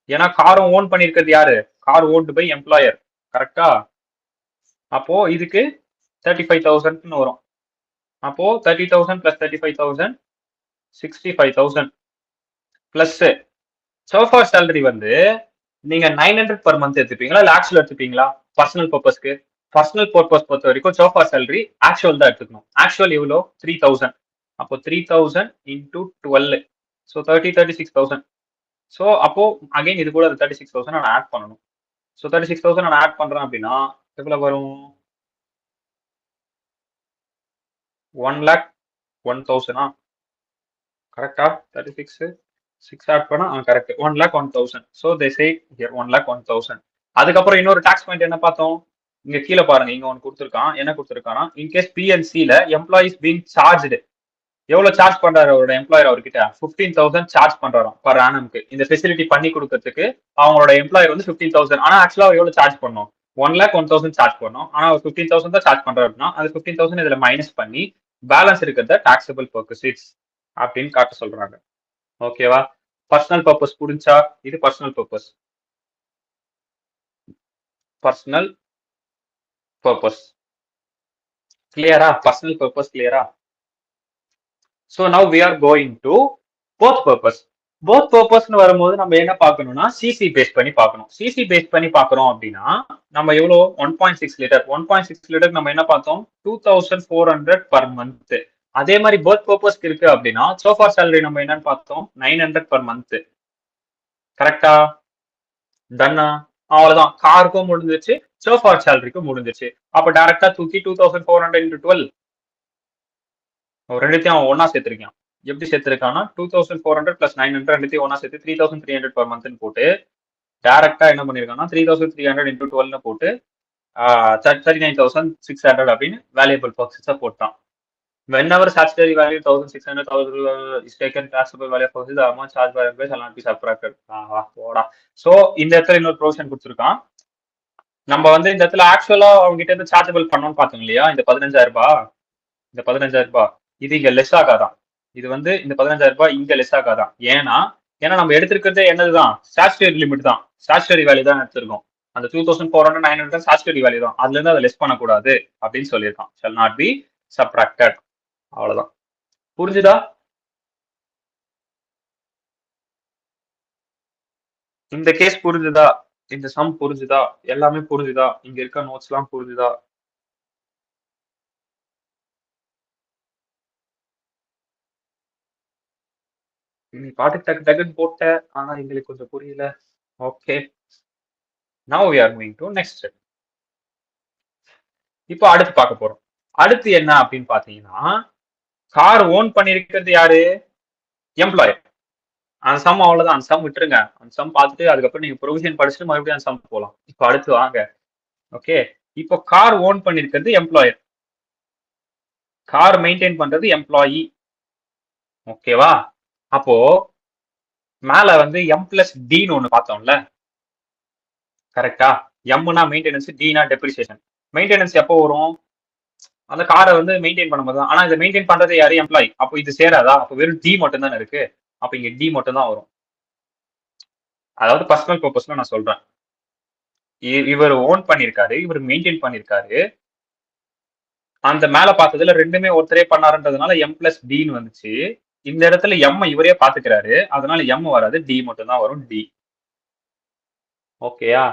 ஏன்னா காரும் ஓன் பண்ணிருக்கிறது யாரு, கார் ஓன்டு பை எம்ப்ளாயர். கரெக்டா? அப்போ இதுக்கு 35,000 வரும். அப்போ 30,000 பிளஸ் 35,000 65,000 பிளஸ் சோஃபார் சேலரி வந்து நீங்க 900 per month எடுத்துப்பீங்களா இல்ல ஆக்சுவல் எடுத்துப்பீங்களா? பர்சனல் பர்பஸ்க்கு பர்சனல் பர்பஸ் பொறுத்த வரைக்கும் சோஃபார் சேலரி ஆக்சுவல் தான் எடுத்துக்கணும். ஆக்சுவல் எவ்வளோ, 3,000. அப்போ 3,000 இன்டூ 12, ஸோ 36,000. ஸோ அப்போ அகைன் இது கூட 36,000 நான் ஆட் பண்ணணும். ஸோ 36,000 நான் ஆட் பண்றேன் அப்படின்னா எவ்வளவு வரும், 1,01,000. கரெக்டா? 36 6 ஆட் பண்ணா correct, 1,01,000. So they say here 1,01,000. அதுக்கப்புறம் இன்னொரு டாக்ஸ் பாயிண்ட் என்ன பார்த்தோம், இங்க கீழே பாருங்க, இங்க ஒன்று கொடுத்துருக்கான். என்ன கொடுத்துருக்கானா, இன்கேஸ் பிஎன்சில எம்ப்ளாயிஸ் பீங் சார்ஜ்டு, எவ்வளவு சார்ஜ் பண்றாரு அவரோட எம்ப்ளாயர், அவர்கிட்ட 15,000 சார்ஜ் பண்றாராம் பர் ஆனம்க்கு. இந்த ஃபெசிலிட்டி பண்ணி கொடுக்கறதுக்கு அவங்களோட எம்ப்ளாயர் வந்து 15,000. ஆனா ஆக்சுவலா அவர் எவ்வளவு சார்ஜ் பண்ணோம், 1,01,000 சார்ஜ் பண்ணோம். ஆனா அவர் 15,000 தான் சார்ஜ் பண்றாரு அப்படின்னா அது 15,000 இதுல மைனஸ் பண்ணி பேலன்ஸ் இருக்கிறத டாக்ஸபிள் பர்பஸ் அப்படின்னு காட்ட சொல்றாங்க. ஓகேவா? பர்சனல் பர்பஸ் புரிஞ்சா, இது பர்சனல் பர்பஸ். கிளியரா? பர்சனல் பர்பஸ் கிளியரா? So now we are going to both purpose. Both பர்பஸ்னு வரும்போது நம்ம என்ன பார்க்கணும்னா சிசி பேஸ் பண்ணி பார்க்கணும். சிசி பேஸ் பண்ணி பார்க்குறோம் அப்படின்னா நம்ம எவ்வளோ 1.6 லிட்டர் 1.6 லிட்டர் நம்ம என்ன பார்த்தோம் 2400 பர் மந்த். அதே மாதிரி போத் பர்பஸ்க்கு இருக்கு அப்படின்னா சோஃபார் சேலரி நம்ம என்னன்னு பார்த்தோம் 900 பர் மந்த். கரெக்டா? டன்னா? அவ்வளவுதான். காருக்கும் முடிஞ்சிச்சு, சோஃபார் சேலரிக்கும் முடிஞ்சிச்சு. அப்ப டைரக்டா தூக்கி 2400 into 12 ரெண்டுத்தையும் அவன் ஒன்னா சேர்த்திருக்கான். எப்படி சேர்த்திருக்கான்னா 2400 plus 900 ரெண்டுத்தையும் ஒன்னா சேர்த்து 3300 per month போட்டு டைரக்டா என்ன பண்ணிருக்கான்னா 3300 into 12 போட்டு 39,600 அப்படின்னு வேல்யூபிள் பர்சன்ஸா போட்டான். Whenever statutory value 1,600 is taken taxable value of purchase, the amount charged by employee shall not be subtracted. So இந்த இடத்துல இன்னொரு ப்ரொவிஷன் கொடுத்துருக்கான். நம்ம வந்து இந்த இடத்துல ஆக்சுவலா அவங்க கிட்ட இருந்து சார்ஜபிள் பண்ணோம்னு பார்த்தோம் இல்லையா, இந்த 15,000 ரூபாய், இந்த 15,000 ரூபாய் இது இங்க லெஸ் ஆகாதான். இது வந்து இந்த 15,000 ரூபாய் இங்க லெஸ் ஆகாதான். ஏன்னா நம்ம எடுத்திருக்கிறதே என்னதுதான் ஸ்டாச்சுட்டரி லிமிட் தான், ஸ்டாச்சுட்டரி வேல்யூ தான் எடுத்திருக்கோம். அந்த 2,400 900 ஸ்டாச்சுட்டரி வேல்யூ தான், அதுல இருந்து அதை லெஸ் பண்ணக்கூடாது அப்படின்னு சொல்லியிருக்கான். shall not be subtracted. அவ்வளவுதான். புரிஞ்சுதா? இந்த கேஸ் புரிஞ்சுதா? இந்த சம் புரிஞ்சுதா? எல்லாமே புரிஞ்சுதா? இங்க இருக்க நோட்ஸ் எல்லாம் புரிஞ்சுதா? நீ பாட்டுக்கு டக்கு டக்குன்னு போட்ட, ஆனா எங்களுக்கு கொஞ்சம் புரியல. Okay, now we are moving to next step. இப்போ அடுத்து பார்க்க போறோம். அடுத்து என்ன அப்படின்னு பாத்தீங்கன்னா, கார் ஓன் பண்ணிருக்கிறது யாரு? எம்ப்ளாயர். அந்த சம் அவ்வளவுதான். அந்த சம் விட்டுருங்க. அந்த சம் பார்த்துட்டு அதுக்கப்புறம் நீங்க ப்ரொவிஷன் படிச்சுட்டு மறுபடியும் அந்த சம் போகலாம். இப்போ அடுத்து வாங்க. ஓகே, இப்போ கார் ஓன் பண்ணிருக்கிறது எம்ப்ளாயர், கார் மெயின்டைன் பண்றது எம்ப்ளாயி. ஓகேவா? அப்போ மேல வந்து எம் பிளஸ் டின்னு ஒண்ணு பார்த்தோம்ல, கரெக்டா? எம்னா மெயின்டெனன்ஸ், டினா டெப்ரிசியேஷன். மெயின்டெனன்ஸ் எப்போ வரும்? அந்த காரை வந்து மெயின்டைன் பண்ணும்போது தான். ஆனா இதை மெயின்டைன் பண்றது யாரு? எம்ப்ளாயி. அப்போ இது சேராதா? அப்போ வெறும் டி மட்டும் தானே இருக்கு. அப்ப இங்க டி மட்டும் தான் வரும். அதாவது பர்சனல் பர்பஸ்ல நான் சொல்றேன். இவர் ஓன் பண்ணிருக்காரு, இவர் மெயின்டைன் பண்ணிருக்காரு. அந்த மேல பார்த்ததுல ரெண்டுமே ஒருத்தரே பண்ணாருன்றதுனால எம் பிளஸ் டின்னு வந்துச்சு. இந்த இடத்துல எம் இவரே பாத்துக்கிறாரு, அதனால எம் வராது, டி மட்டும் தான் வரும். டி. ஓகேயா?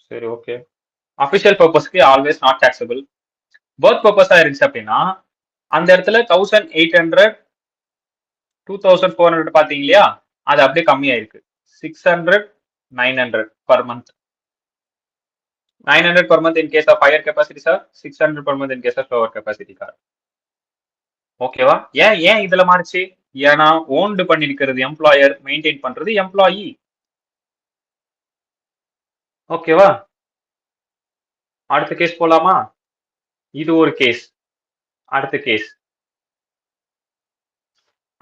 சரி, ஓகே. அபிஷியல் பர்பஸ்க்கு ஆல்வேஸ் நாட் டாக்ஸபிள். பர்த் பர்பஸா இருந்துச்சு அப்படின்னா அந்த இடத்துல 1,800 2,400 பாத்தீங்க இல்லையா, அது அப்படியே கம்மியாயிருக்கு. 600 900 per month. 900 per month in case of higher capacity car, 600 per month in case of lower capacity car. ஓகேவா? ஏன் இதுல மாறிச்சு? ஏன்னா ஓன்டு பண்ணிருக்கிறது எம்ப்ளாயர், மெயின்டைன் பண்றது எம்ப்ளாயி. ஓகேவா? அடுத்த கேஸ் போலாமா? இது ஒரு கேஸ்.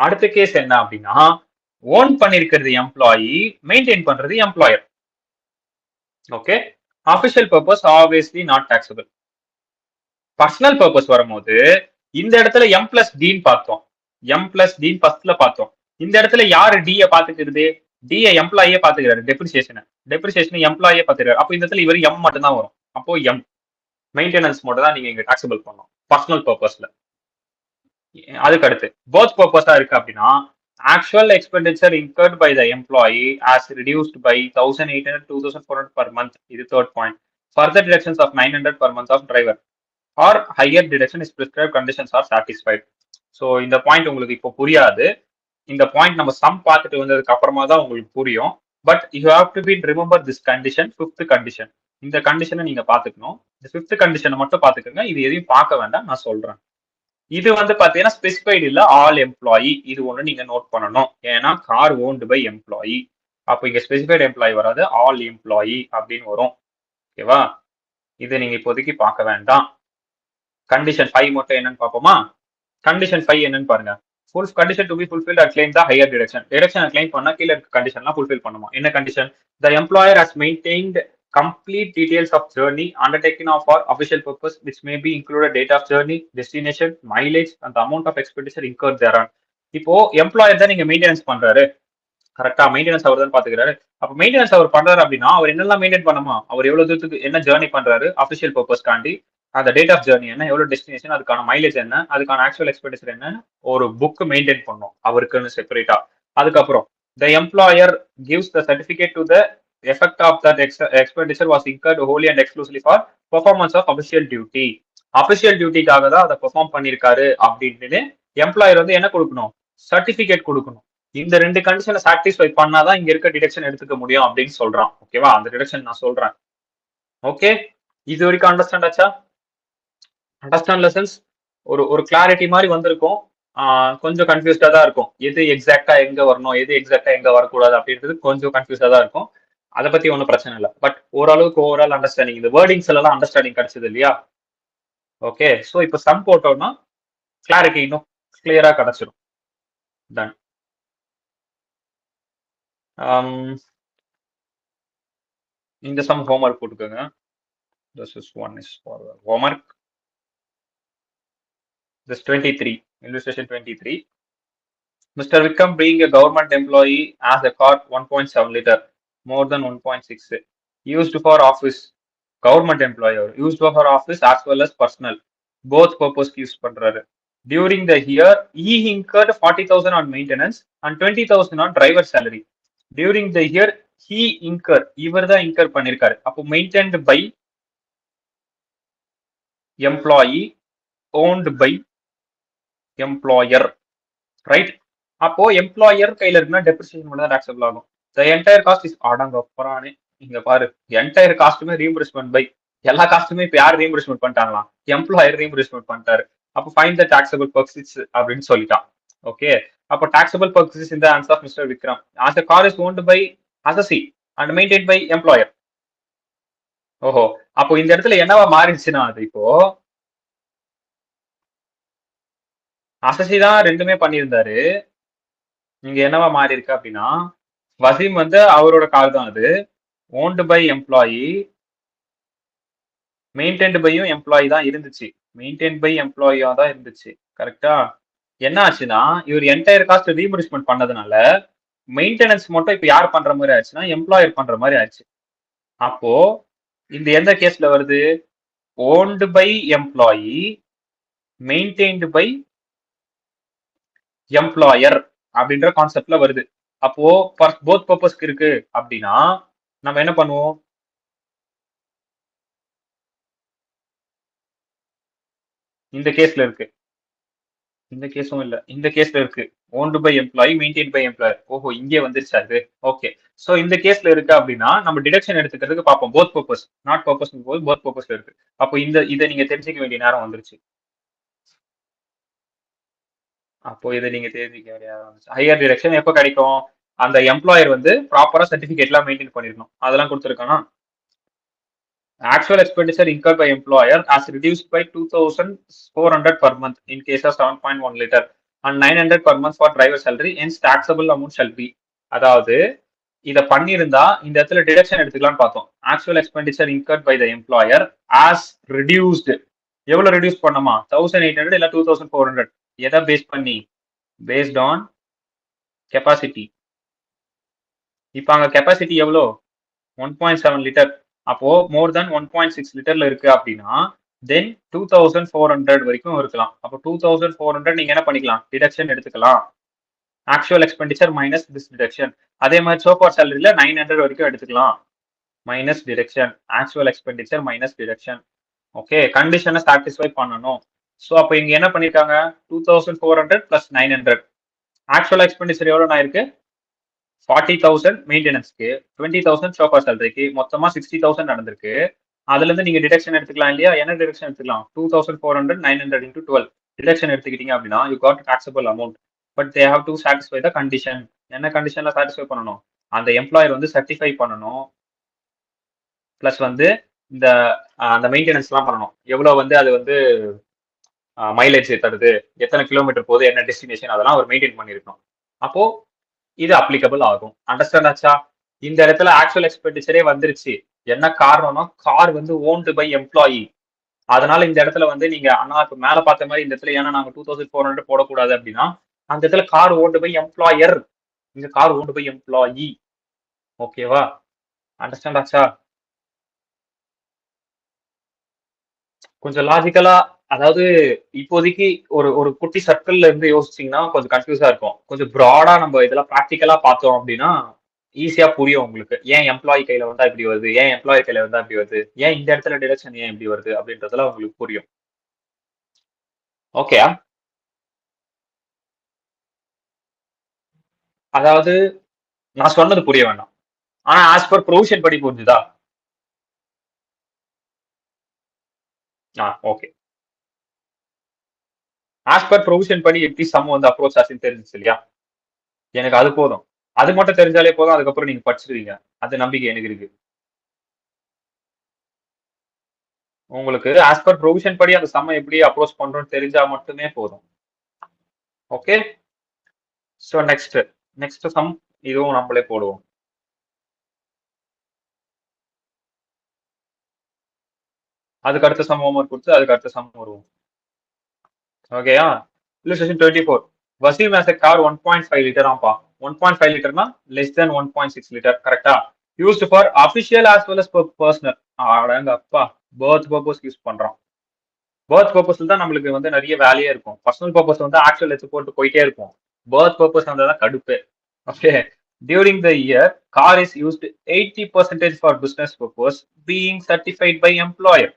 அடுத்த கேஸ் என்ன அப்படின்னா, ஓன் பண்ணிருக்கிறது எம்ப்ளாயி, மெயின்டைன் பண்றது employer. Okay, official purpose obviously not taxable. Personal purpose வரும்போது இந்த இடத்துல எம் பிளஸ் டின்னு பார்த்தோம், எம் பிளஸ் டி ஃபர்ஸ்ட்ல பார்த்தோம். இந்த இடத்துல யாரு டியை பாத்துக்கிறது? டிஏ எம்ப்ளாயே பாத்துக்கிறாரு, டெப்ரிசியேஷன் எம்ப்ளாயே பாத்துக்கிறாரு. அப்போ இந்த இடத்துல இவர் எம் மட்டும் தான் வரும். அப்போ எம் மெயின்டெனன்ஸ் மட்டும் தான் நீங்க இங்க டாக்ஸபிள் பண்ணணும் பர்சனல் பர்பஸ்ல. அதுக்கு அடுத்து போத் பர்பஸா இருக்கு அப்படின்னா actual expenditure incurred by the employee as reduced by 1,800 2,400 per month. இது third point. Further deductions of 900 per month of driver or higher deduction is prescribe conditions are satisfied. So இந்த point உங்களுக்கு இப்போ புரியாது. இந்த point நம்ம some பார்த்துட்டு வந்ததுக்கு அப்புறமா தான் உங்களுக்கு புரியும். But you have to be remember this condition, 5th condition. இந்த கண்டிஷனை நீங்க பாத்துக்கணும். இந்த 5th கண்டிஷனை மட்டும் பாத்துக்கோங்க, இது எதையும் பார்க்க வேண்டாம், நான் சொல்றேன். இது வந்து பாத்தீங்கன்னா ஸ்பெசிஃபைடு இல்ல, ஆல் எம்ப்ளாயி. இது ஒண்ணு நீங்க நோட் பண்ணணும். ஏன்னா கார் ஓன்டு பை எம்ப்ளாயி. அப்போ இங்க ஸ்பெசிஃபைடு எம்ப்ளாயி வராது, ஆல் எம்ப்ளாயி அப்படின்னு வரும். ஓகேவா? இதை நீங்க இப்போதைக்கு பார்க்க வேண்டாம். கண்டிஷன் 5 மட்டும் என்னன்னு பார்ப்போமா? கண்டிஷன் 5 என்னன்னு பாருங்க. Full condition to be fulfilled at claim the higher deduction. Deduction claim பண்ணா கீழே இருக்க கண்டிஷன்லாம் ஃபுல்ஃபில் பண்ணுமா? என்ன கண்டிஷன்? The employer has maintained complete details of journey undertaken of for official purpose which may be included date of journey, destination, mileage and the amount of expenditure incurred thereon. இப்போ employer தான் நீங்க maintenance பண்றாரு, கரெக்டா? Maintenance அவர் தான் பாத்துக்கிறாரு. அப்ப maintenance அவர் பண்றாரு அப்படின்னா அவர் என்னெல்லாம் மெயின்டைன் பண்ணுமா? அவர் எவ்வளவு தூரத்துக்கு என்ன ஜேர்னி பண்றாரு அபிஷியல் பர்பஸ் காண்டி, அந்த டேட் ஆஃப் ஜர்னி என்ன, எவ்வளவு டெஸ்டினேஷன், அதுக்கான மைலேஜ் என்ன, அதுக்கான ஆக்சுவல் எக்ஸ்பெண்டிச்சர் என்ன, ஒரு புக் மெயின்டைன் பண்ணும் அவருக்குன்னு செப்பரேட்டா. அதுக்கப்புறம் the employer gives the certificate to the effect of that expenditure was incurred wholly and exclusively for performance of official duty. Official டியூட்டிக்காக தான் அதை பெர்ஃபார்ம் பண்ணிருக்காரு அப்படின்னு எம்ப்ளாயர் வந்து என்ன கொடுக்கணும், சர்டிபிகேட் கொடுக்கணும். இந்த ரெண்டு கண்டிஷனை சாட்டிஸ்ஃபை பண்ணாதான் இங்க இருக்க டிடக்ஷன் எடுத்துக்க முடியும் அப்படின்னு சொல்றான். ஓகேவா, அந்த டிடக்ஷன் நான் சொல்றேன். ஓகே, இது வரைக்கும் அண்டர்ஸ்டாண்ட் ஆச்சா? அண்டர்ஸ்டாண்ட் லெசன்ஸ் ஒரு கிளாரிட்டி மாதிரி வந்திருக்கும். கொஞ்சம் கன்ஃபியூஸ்டா தான் இருக்கும், எது எக்ஸாக்டா எங்க வரணும், எது எக்ஸாக்டா எங்க வரக்கூடாது அப்படின்றது கொஞ்சம் கன்ஃபியூஸ்டா தான் இருக்கும். அதை பத்தி ஒன்றும் பிரச்சனை இல்லை. பட் ஓரளவுக்கு ஓவரால் அண்டர்ஸ்டாண்டிங், இந்த வேர்டிங்ஸ் எல்லாம் அண்டர்ஸ்டாண்டிங் கிடைச்சது இல்லையா? ஓகே, ஸோ இப்போ சம் போட்டோம்னா கிளாரிட்டி இன்னும் கிளியரா கிடைச்சிடும். டன். இந்த சம் ஹோம்ஒர்க் போட்டுக்கோங்க. This is one is for homework. This 23, illustration 23. Mr. Vikram being a government employee has a car 1.7 liter, more than 1.6, used for office. Government employer used for office as well as personal, both purpose use பண்றாரு. During the year, he incurred 40,000 on maintenance and 20,000 on driver salary. During the year, he incurred, இவர் தான் incur பண்ணிருக்காரு. அப்போ maintained by employee, owned by employer, right? அப்போ employer கையில இருக்குன்னா depreciation மட்டும் தான் டாக்ஸபிள் ஆகும். த என்டையர் காஸ்ட் இஸ் அடங்கப்பறானே. இங்க பாரு, என்டையர் காஸ்ட்டுமே ரீஇம்பர்ஸ்மெண்ட் பை, எல்லா காஸ்ட்டுமே இப்ப யார் ரீஇம்பர்ஸ்மெண்ட் பண்ணிட்டாங்களா, எம்ப்ளாயர் ரீஇம்பர்ஸ்மெண்ட் பண்ணிட்டாரு. அப்போ ஃபைண்ட் த டாக்ஸபிள் பர்க்ஸஸ் அப்படின்னு சொல்லிட்டான். ஓகே, அப்போ டாக்ஸபிள் பர்க்ஸஸ் இந்த answer of mister Vikram. as the car is owned by assessee and maintained by employer. ஓஹோ, அப்போ இந்த இடத்துல என்னவா மாறிடுச்சுன்னா, அது இப்போ அசசி தான் ரெண்டுமே பண்ணியிருந்தாரு. இங்க என்னவா மாறி இருக்கு அப்படின்னா, வசீம் வந்து அவரோட கார் தான் அது, ஓன்டு பை எம்ப்ளாயி, மெயின்டைன்டு பையும் எம்ப்ளாயி தான் இருந்துச்சு, மெயின்டைன் பை எம்ப்ளாயியா தான் இருந்துச்சு. கரெக்டா? என்ன ஆச்சுன்னா, இவர் என்டையர் காஸ்ட் ரீஇம்பர்ஸ்மெண்ட் பண்ணதுனால மெயின்டெனன்ஸ் மட்டும் இப்ப யார் பண்ற மாதிரி ஆச்சுன்னா எம்ப்ளாயர் பண்ற மாதிரி ஆச்சு. அப்போ இந்த எந்த கேஸ்ல வருது, owned by employee, maintained by employer அப்படின்ற கான்செப்ட்ல வருது. அப்போ போத் பர்பஸ்க்கு இருக்கு அப்படின்னா நம்ம என்ன பண்ணுவோம், இந்த கேஸ்ல இருக்கு, இந்த கேஸும் இல்ல, இந்த கேஸ்ல இருக்கு, owned by employee, maintain by employer. ஓஹோ, இங்கே வந்துருச்சு அது. ஓகே, சோ இந்த கேஸ்ல இருக்கு அப்படின்னா நம்ம டிடக்ஷன் எடுத்துக்கிறதுக்கு பார்ப்போம். போத் பர்பஸ், நாட் பர்பஸ் போது போத் பர்பஸ்ல இருக்கு. அப்போ இதை நீங்க தெரிஞ்சுக்க வேண்டிய நேரம் வந்துருச்சு. அப்போ இதை நீங்க தெரிஞ்சுக்க வேண்டிய நேரம் வந்துச்சு. ஹையர் டிடக்ஷன் எப்போ கிடைக்கும், அந்த எம்ப்ளாயர் வந்து ப்ராப்பரா சர்டிபிகேட்லாம் மெயின்டைன் பண்ணிருக்கணும். அதெல்லாம் கொடுத்துருக்கானா. Actual expenditure incurred by employer as reduced by 2,400 per month in case of 7.1 liter and 900 per month for driver salary, hence taxable amount shall be. அதாவது இதை பண்ணியிருந்தா இந்த இடத்துல டிடக்ஷன் எடுத்துக்கலாம்னு பார்த்தோம். Actual expenditure incurred by the employer as reduced, எவ்வளவு reduce பண்ணமா, 1,800 இல்ல 2,400. எதை பேஸ் பண்ணி, பேஸ்ட் ஆன் கெப்பாசிட்டி. இப்போ அங்க கெப்பாசிட்டி எவ்வளோ, 1.7 லிட்டர். அப்போ மோர் தென் 1.6 லிட்டர்ல இருக்கு அப்படின்னா தென் 2,400 வரைக்கும் இருக்கலாம். அப்போ 2,400 நீங்க என்ன பண்ணிக்கலாம், டிடக்ஷன் எடுத்துக்கலாம். Actual expenditure minus this deduction. அதே மாதிரி சோஃபார் சேலரியில 900 வரைக்கும் எடுத்துக்கலாம், minus deduction, actual expenditure minus deduction. Okay, கண்டிஷனை சாட்டிஸ்ஃபை பண்ணணும். ஸோ அப்போ இங்க என்ன பண்ணிருக்காங்க, 2,400 பிளஸ் 900. ஆக்சுவல் எக்ஸ்பெண்டிச்சர் எவ்வளோ நான் இருக்கு, 40,000 மெயின்டெனன்ஸ்க்கு, 20,000 சோஃபார் சேலரிக்கு, மொத்தமா 60,000 நடந்திருக்கு. அதுல இருந்து நீங்க டிடக்ஷன் எடுத்துக்கலாம் இல்லையா. என்ன டிடக்ஷன் எடுத்துக்கலாம், 2,400 900 into 12 டிடக்ஷன் எடுத்துக்கிட்டீங்க அப்படின்னா you got taxable amount. But they have to satisfy the condition. என்ன கண்டிஷன்ல சாட்டிஸ்ஃபை பண்ணணும், அந்த எம்ப்ளாயர் வந்து சர்டிஃபை பண்ணணும், பிளஸ் வந்து இந்த அந்த மெயின்டெனன்ஸ் எல்லாம் பண்ணணும், எவ்வளவு வந்து அது வந்து மைலேஜ் தருது, எத்தனை கிலோமீட்டர் போகுது, என்ன டெஸ்டினேஷன், அதெல்லாம் அவர் மெயின்டைன் பண்ணிருக்கணும். அப்போ இது அப்ளிகபிள் ஆகும். அண்டர்ஸ்டாண்ட் ஆச்சா? இந்த இடத்துல ஆக்சுவல் எக்ஸ்பெண்டிச்சரே வந்துருச்சு. என்ன காரணம்னா கார் வந்து ஓன்டு பை எம்ப்ளாயி. அதனால இந்த இடத்துல வந்து நீங்க அண்ணா இப்ப மேல பார்த்த மாதிரி இந்த இடத்துல ஏன்னா நாங்க 2,400 போடக்கூடாது அப்படின்னா அந்த இடத்துல கார் ஓன்டு பை எம்ப்ளாயர், இங்க கார் ஓன்டு பை எம்ப்ளாயி. ஓகேவா, அண்டர்ஸ்டாண்ட் ஆச்சா? கொஞ்சம் லாஜிக்கலா, அதாவது இப்போதைக்கு ஒரு ஒரு குட்டி சர்க்கிள்ல இருந்து யோசிச்சீங்கன்னா கொஞ்சம் கன்ஃபியூஸா இருக்கும். கொஞ்சம் ப்ராடா நம்ம இதெல்லாம் பிராக்டிகலா பார்த்தோம் அப்படின்னா ஈஸியா புரியும் உங்களுக்கு. ஏன் எம்ப்ளாயி கையில வந்தா இப்படி வருது? ஏன் எம்ப்ளாயி கையில வந்தா இப்படி வருது? ஏன் இந்த இடத்துல டிடக்ஷன் ஏன் இப்படி வருது? அப்படின்றதெல்லாம் உங்களுக்கு புரியும். ஓகேயா? அதாவது நான் சொன்னது புரிய வேண்டாம். ஆனா ஆஸ் பர் ப்ரொவிஷன் படி புரிஞ்சுதா? ஓகே. ஆஸ் பர் ப்ரொவிஷன் படி எப்படி சம் வந்து அப்ரோச் ஆச்சுன்னு தெரிஞ்சுச்சு இல்லையா? எனக்கு அது போதும். அது மட்டும் தெரிஞ்சாலே போதும். அதுக்கப்புறம் நீங்க படிச்சிருவீங்க. அந்த நம்பிக்கை எனக்கு இருக்கு. உங்களுக்கு ஆஸ் பர் ப்ரொவிஷன் படி அந்த சம்ம எப்படி அப்ரோச் பண்றோம்னு தெரிஞ்சா மட்டுமே போதும். ஓகே? சோ நெக்ஸ்ட் சம் இதுவும் நம்மளே போடுவோம். அதுக்கு அடுத்த சம் ஹோம்வொர்க் கொடுத்து அதுக்கு அடுத்த சம் வருவோம். ஓகேயா? illustration 24. Vasim has a car 1.5 liter ஆம்பா. 1.5 லிட்டர்னா less than 1.6 liter கரெக்டா? used for official as well as personal. அடங்கப்பா birth purpose use பண்றோம். birth purpose தான் நம்மளுக்கு வந்து நிறைய வேலையே இருக்கும். பர்சனல் பர்பஸ் வந்து ஆக்சுவல் எடுத்து போட்டு போயிட்டே இருக்கும். birth purpose வந்தாதான் கடுப்பு. Okay. During the year, car is used 80% for business purpose, being certified by employer.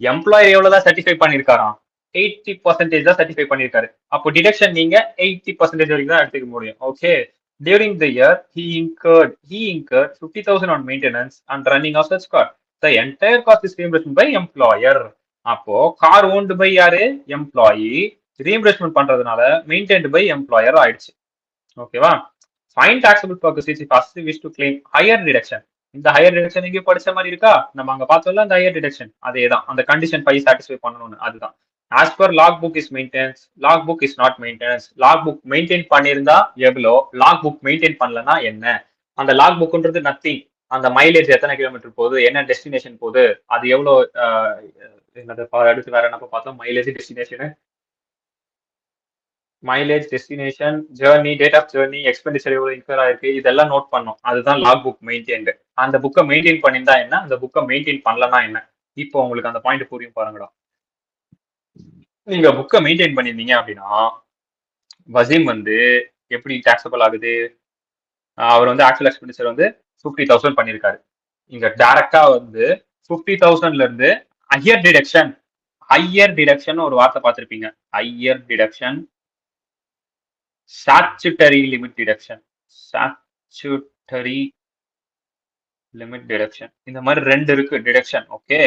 Employer எவ்வளவுதான் சர்டிஃபை பண்ணிருக்காராம்? 80% தான் சர்டிஃபை பண்ணிருக்காரு. அப்போ டிடக்ஷன் நீங்க 80% வரைக்கும் தான் எடுத்துக்க முடியும். Okay. During the year, he incurred 50,000 on maintenance and running of such car. The entire cost is reimbursed by employer. அப்போ கார் ஓன்டு பை யாரு? எம்ப்ளாயி. ரீஎம்பர்ஸ்மெண்ட் பண்றதுனால மெயின்டைன்டு பை எம்ப்ளாயர் ஆயிடுச்சு. ஓகேவா? Fine taxable purpose is first wish to claim higher deduction. இந்த higher deduction எங்கேயும் படிச்ச மாதிரி இருக்கா? நம்ம அங்க பார்த்தோம்ல அந்த ஹையர் டிடக்ஷன் அதே தான். அந்த கண்டிஷன் 5 சாட்டிஸ்ஃபை பண்ணணும்னு அதுதான். As per log book is maintenance, log book is not maintenance. Log book maintain பண்ணியிருந்தா எவ்வளோ, லாக் புக் மெயின்டைன் பண்ணலன்னா என்ன? அந்த லாக் புக்ன்றது நத்திங். அந்த மைலேஜ் எத்தனை கிலோமீட்டர் போகுது, என்ன டெஸ்டினேஷன் போகுது, அது எவ்வளோ என்னது அடுத்து வேற என்ன பார்த்தோம்? Mileage, destination, mileage, destination, journey, date of journey, expenditure எவ்வளவு இன்கர் ஆயிருக்கு, இதெல்லாம் நோட் பண்ணோம். அதுதான் லாக் புக் மெயின்டைன்டு. அந்த புக்கை மெயின்டைன் பண்ணியிருந்தா என்ன, அந்த புக்கை மெயின்டைன் பண்ணலன்னா என்ன? இப்போ உங்களுக்கு அந்த பாயிண்ட் புரியும் பாருங்கடா. நீங்க புக்கை மெயின்டைன் பண்ணியிருந்தீங்க அப்படின்னா வசீம் வந்து எப்படி டாக்ஸபிள் ஆகுது? அவர் வந்து ஆக்சுவல் எக்ஸ்பெண்டிச்சர் வந்து 50,000 பண்ணியிருக்காரு. இங்க டைரக்டா வந்து 50,000ல இருந்து ஹையர் டிடக்ஷன் ஒரு வார்த்தை பார்த்திருப்பீங்க. Higher deduction, statutory limit deduction, statutory limit deduction. இந்த மாதிரி ரெண்டு இருக்கு deduction. Okay.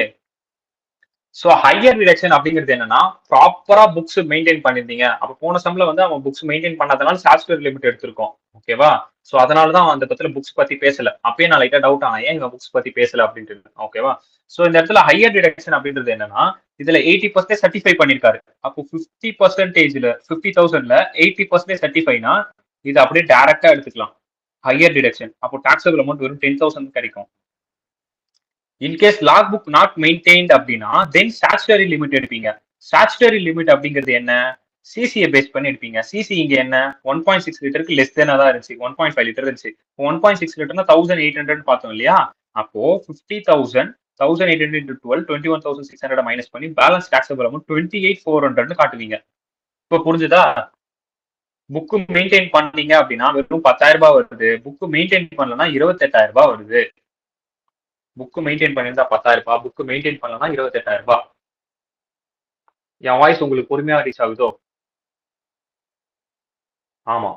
So higher deduction அப்படிங்கிறது என்னன்னா ப்ராப்பரா புக்ஸ் மெயின்டைன் பண்ணிருந்தீங்க. அப்ப போன சம்ல வந்து அவன் புக்ஸ் மெயின்டைன் பண்ணாதனால ஸ்டாச்சுட்டரி லிமிட் எடுத்திருக்கோம். ஓகேவா? சோ அதனாலதான் அந்த பத்தில புக்ஸ் பத்தி பேசல. அப்பயே நான் லைட்டா டவுட் ஆனேன், ஏன் இவன் புக்ஸ் பத்தி பேசல அப்படின்ட்டு. ஓகேவா? சோ இந்த இடத்துல ஹையர் டிடக்ஷன் அப்படின்றது என்னன்னா இதுல 80% சர்டிஃபை பண்ணிருக்காரு. அப்போ 50%ல 50,000ல 80% சர்டிஃபைனா இது அப்படியே டைரக்டா எடுத்துக்கலாம். Higher deduction. அப்போ டாக்ஸபிள் அமௌண்ட் வெறும் 10,000 கிடைக்கும். In case log book not maintained அப்படின்னா தென் ஸ்டாச்சுட்டரி லிமிட் எடுப்பீங்க. ஸ்டாச்சுட்டரி லிமிட் அப்படிங்கிறது என்ன? சிசியை பேஸ் பண்ணி எடுப்பீங்க. சிசி இங்க என்ன? 1.6 லிட்டருக்கு லெஸ் தேனா தான் இருந்துச்சு. 1.5 லிட்டர் இருந்துச்சு. 1.6 லிட்டர்னா 1800 பார்த்தோம் இல்லையா? அப்போ 50,000 1800 into 12 21,600 மைனஸ் பண்ணி பேலன்ஸ் டாக்ஸபிள் அமௌண்ட் 28,400 காட்டுவீங்க. இப்போ புரிஞ்சுதா? புக்கு மெயின்டைன் பண்ணீங்க அப்படின்னா வெறும் 10,000 ரூபாய் வருது. புக்கு மெயின்டைன் பண்ணலன்னா 28,000 ரூபாய் வருது. புக்கு மெயின்டைன் பண்ணியிருந்தா 10,000 ரூபாய், புக்கு மெயின்டைன் பண்ணலன்னா 28,000 ரூபாய். என் வாய்ஸ் உங்களுக்கு பொறுமையா ரீச் ஆகுதோ? ஆமா.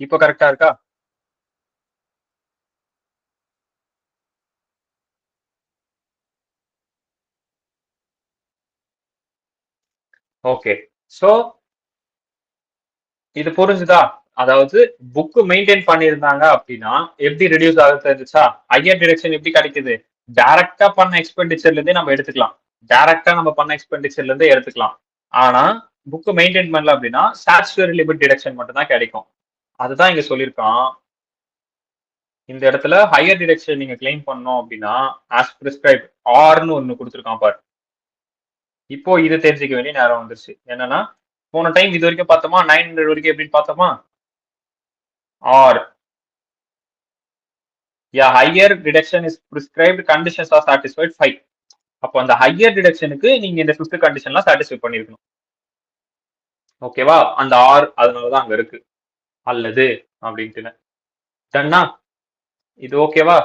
இப்போ கரெக்டா இருக்கா? ஓகே. சோ இது புரிஞ்சுதா? அதாவது புக் மெயின்டைன் பண்ணியிருந்தாங்க அப்படின்னா எப்படி ரெடியூஸ் ஆகுது இருந்துச்சா? ஹையர் டிரெக்ஷன் எப்படி கிடைக்குது? டைரக்டா பண்ண எக்ஸ்பெண்டிச்சர்ல இருந்தே நம்ம எடுத்துக்கலாம். டைரக்டா நம்ம பண்ண எக்ஸ்பெண்டிச்சர்ல இருந்தே எடுத்துக்கலாம். ஆனா புக் மெயின்டைன் பண்ணல அப்படின்னா ஸ்டாச்சுட்டரி லிமிட் டிடக்ஷன் மட்டும் தான் கிடைக்கும். அதுதான் இங்க சொல்லியிருக்கான். இந்த இடத்துல ஹையர் டிடக்ஷன் நீங்க கிளைம் பண்ணோம் அப்படின்னா ஆஸ் பிரிஸ்கிரைப் ஆர்னு ஒண்ணு கொடுத்துருக்கான் பாரு. இப்போ இது தெரிஞ்சுக்க வேண்டிய நேரம் வந்துருச்சு. என்னன்னா போன டைம் இது வரைக்கும் பார்த்தோமா 900 வரைக்கும் எப்படின்னு பார்த்தோமா or higher deduction is prescribed conditions are satisfied 5. அப்போ அந்த ஹையர் டிடக்ஷனுக்கு நீங்க இந்த 5th கண்டிஷன்லாம் சாட்டிஸ்ஃபை பண்ணிருக்கணும். ஓகேவா? அந்த ஆர் அதனாலதான் அங்க இருக்கு அல்லது அப்படின்ட்டு. டன்னா இது ஓகேவா?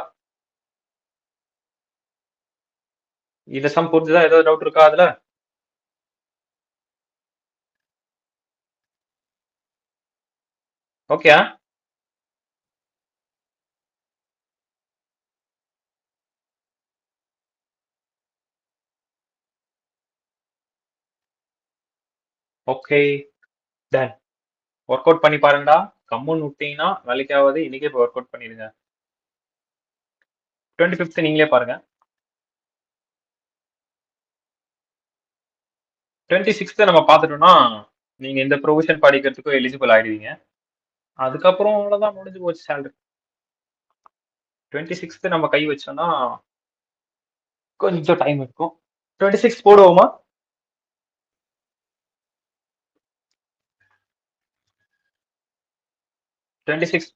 இந்த சம் புரிஞ்சுதா? ஏதாவது டவுட் இருக்கா அதுல? Okay. Okay done. Work out பண்ணி பாருங்கடா. கம்முன்னு விட்டீங்கன்னா வேலைக்கு ஆகாது. இன்னைக்கே இப்போ ஒர்க் அவுட் பண்ணிடுங்க. 25th நீங்களே பாருங்க. 26th நம்ம பார்த்துட்டோம்னா நீங்க இந்த ப்ரொவிஷன் படிக்கிறதுக்கும் எலிஜிபிள் ஆயிடுவீங்க. அதுக்கப்புறம் அவ்வளவுதான், முடிஞ்சு போச்சு சேலரி. 26th நம்ம கை வச்சோம்னா கொஞ்சம் டைம் இருக்கும். 26 போடுவோமா?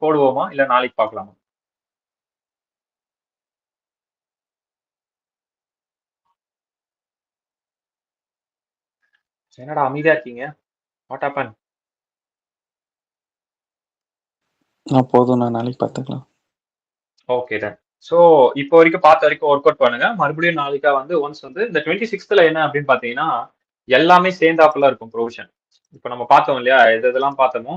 போடுவோமா இல்ல நாளைக்கு பார்க்கலாமா? என்னடா அமைதியா இருக்கீங்க? What happen? போதும், நான் நாளைக்கு பார்த்துக்கலாம். Okay done. ஸோ இப்போ வரைக்கும் பார்த்த வரைக்கும் ஒர்க் அவுட் பண்ணுங்க. மறுபடியும் நாளைக்கா வந்து ஒன்ஸ் வந்து இந்த 26th என்ன அப்படின்னு பாத்தீங்கன்னா எல்லாமே சேர்ந்தாப்புல இருக்கும் ப்ரொவிஷன். இப்போ நம்ம பார்த்தோம் இல்லையா, எது எதெல்லாம் பார்த்தோமோ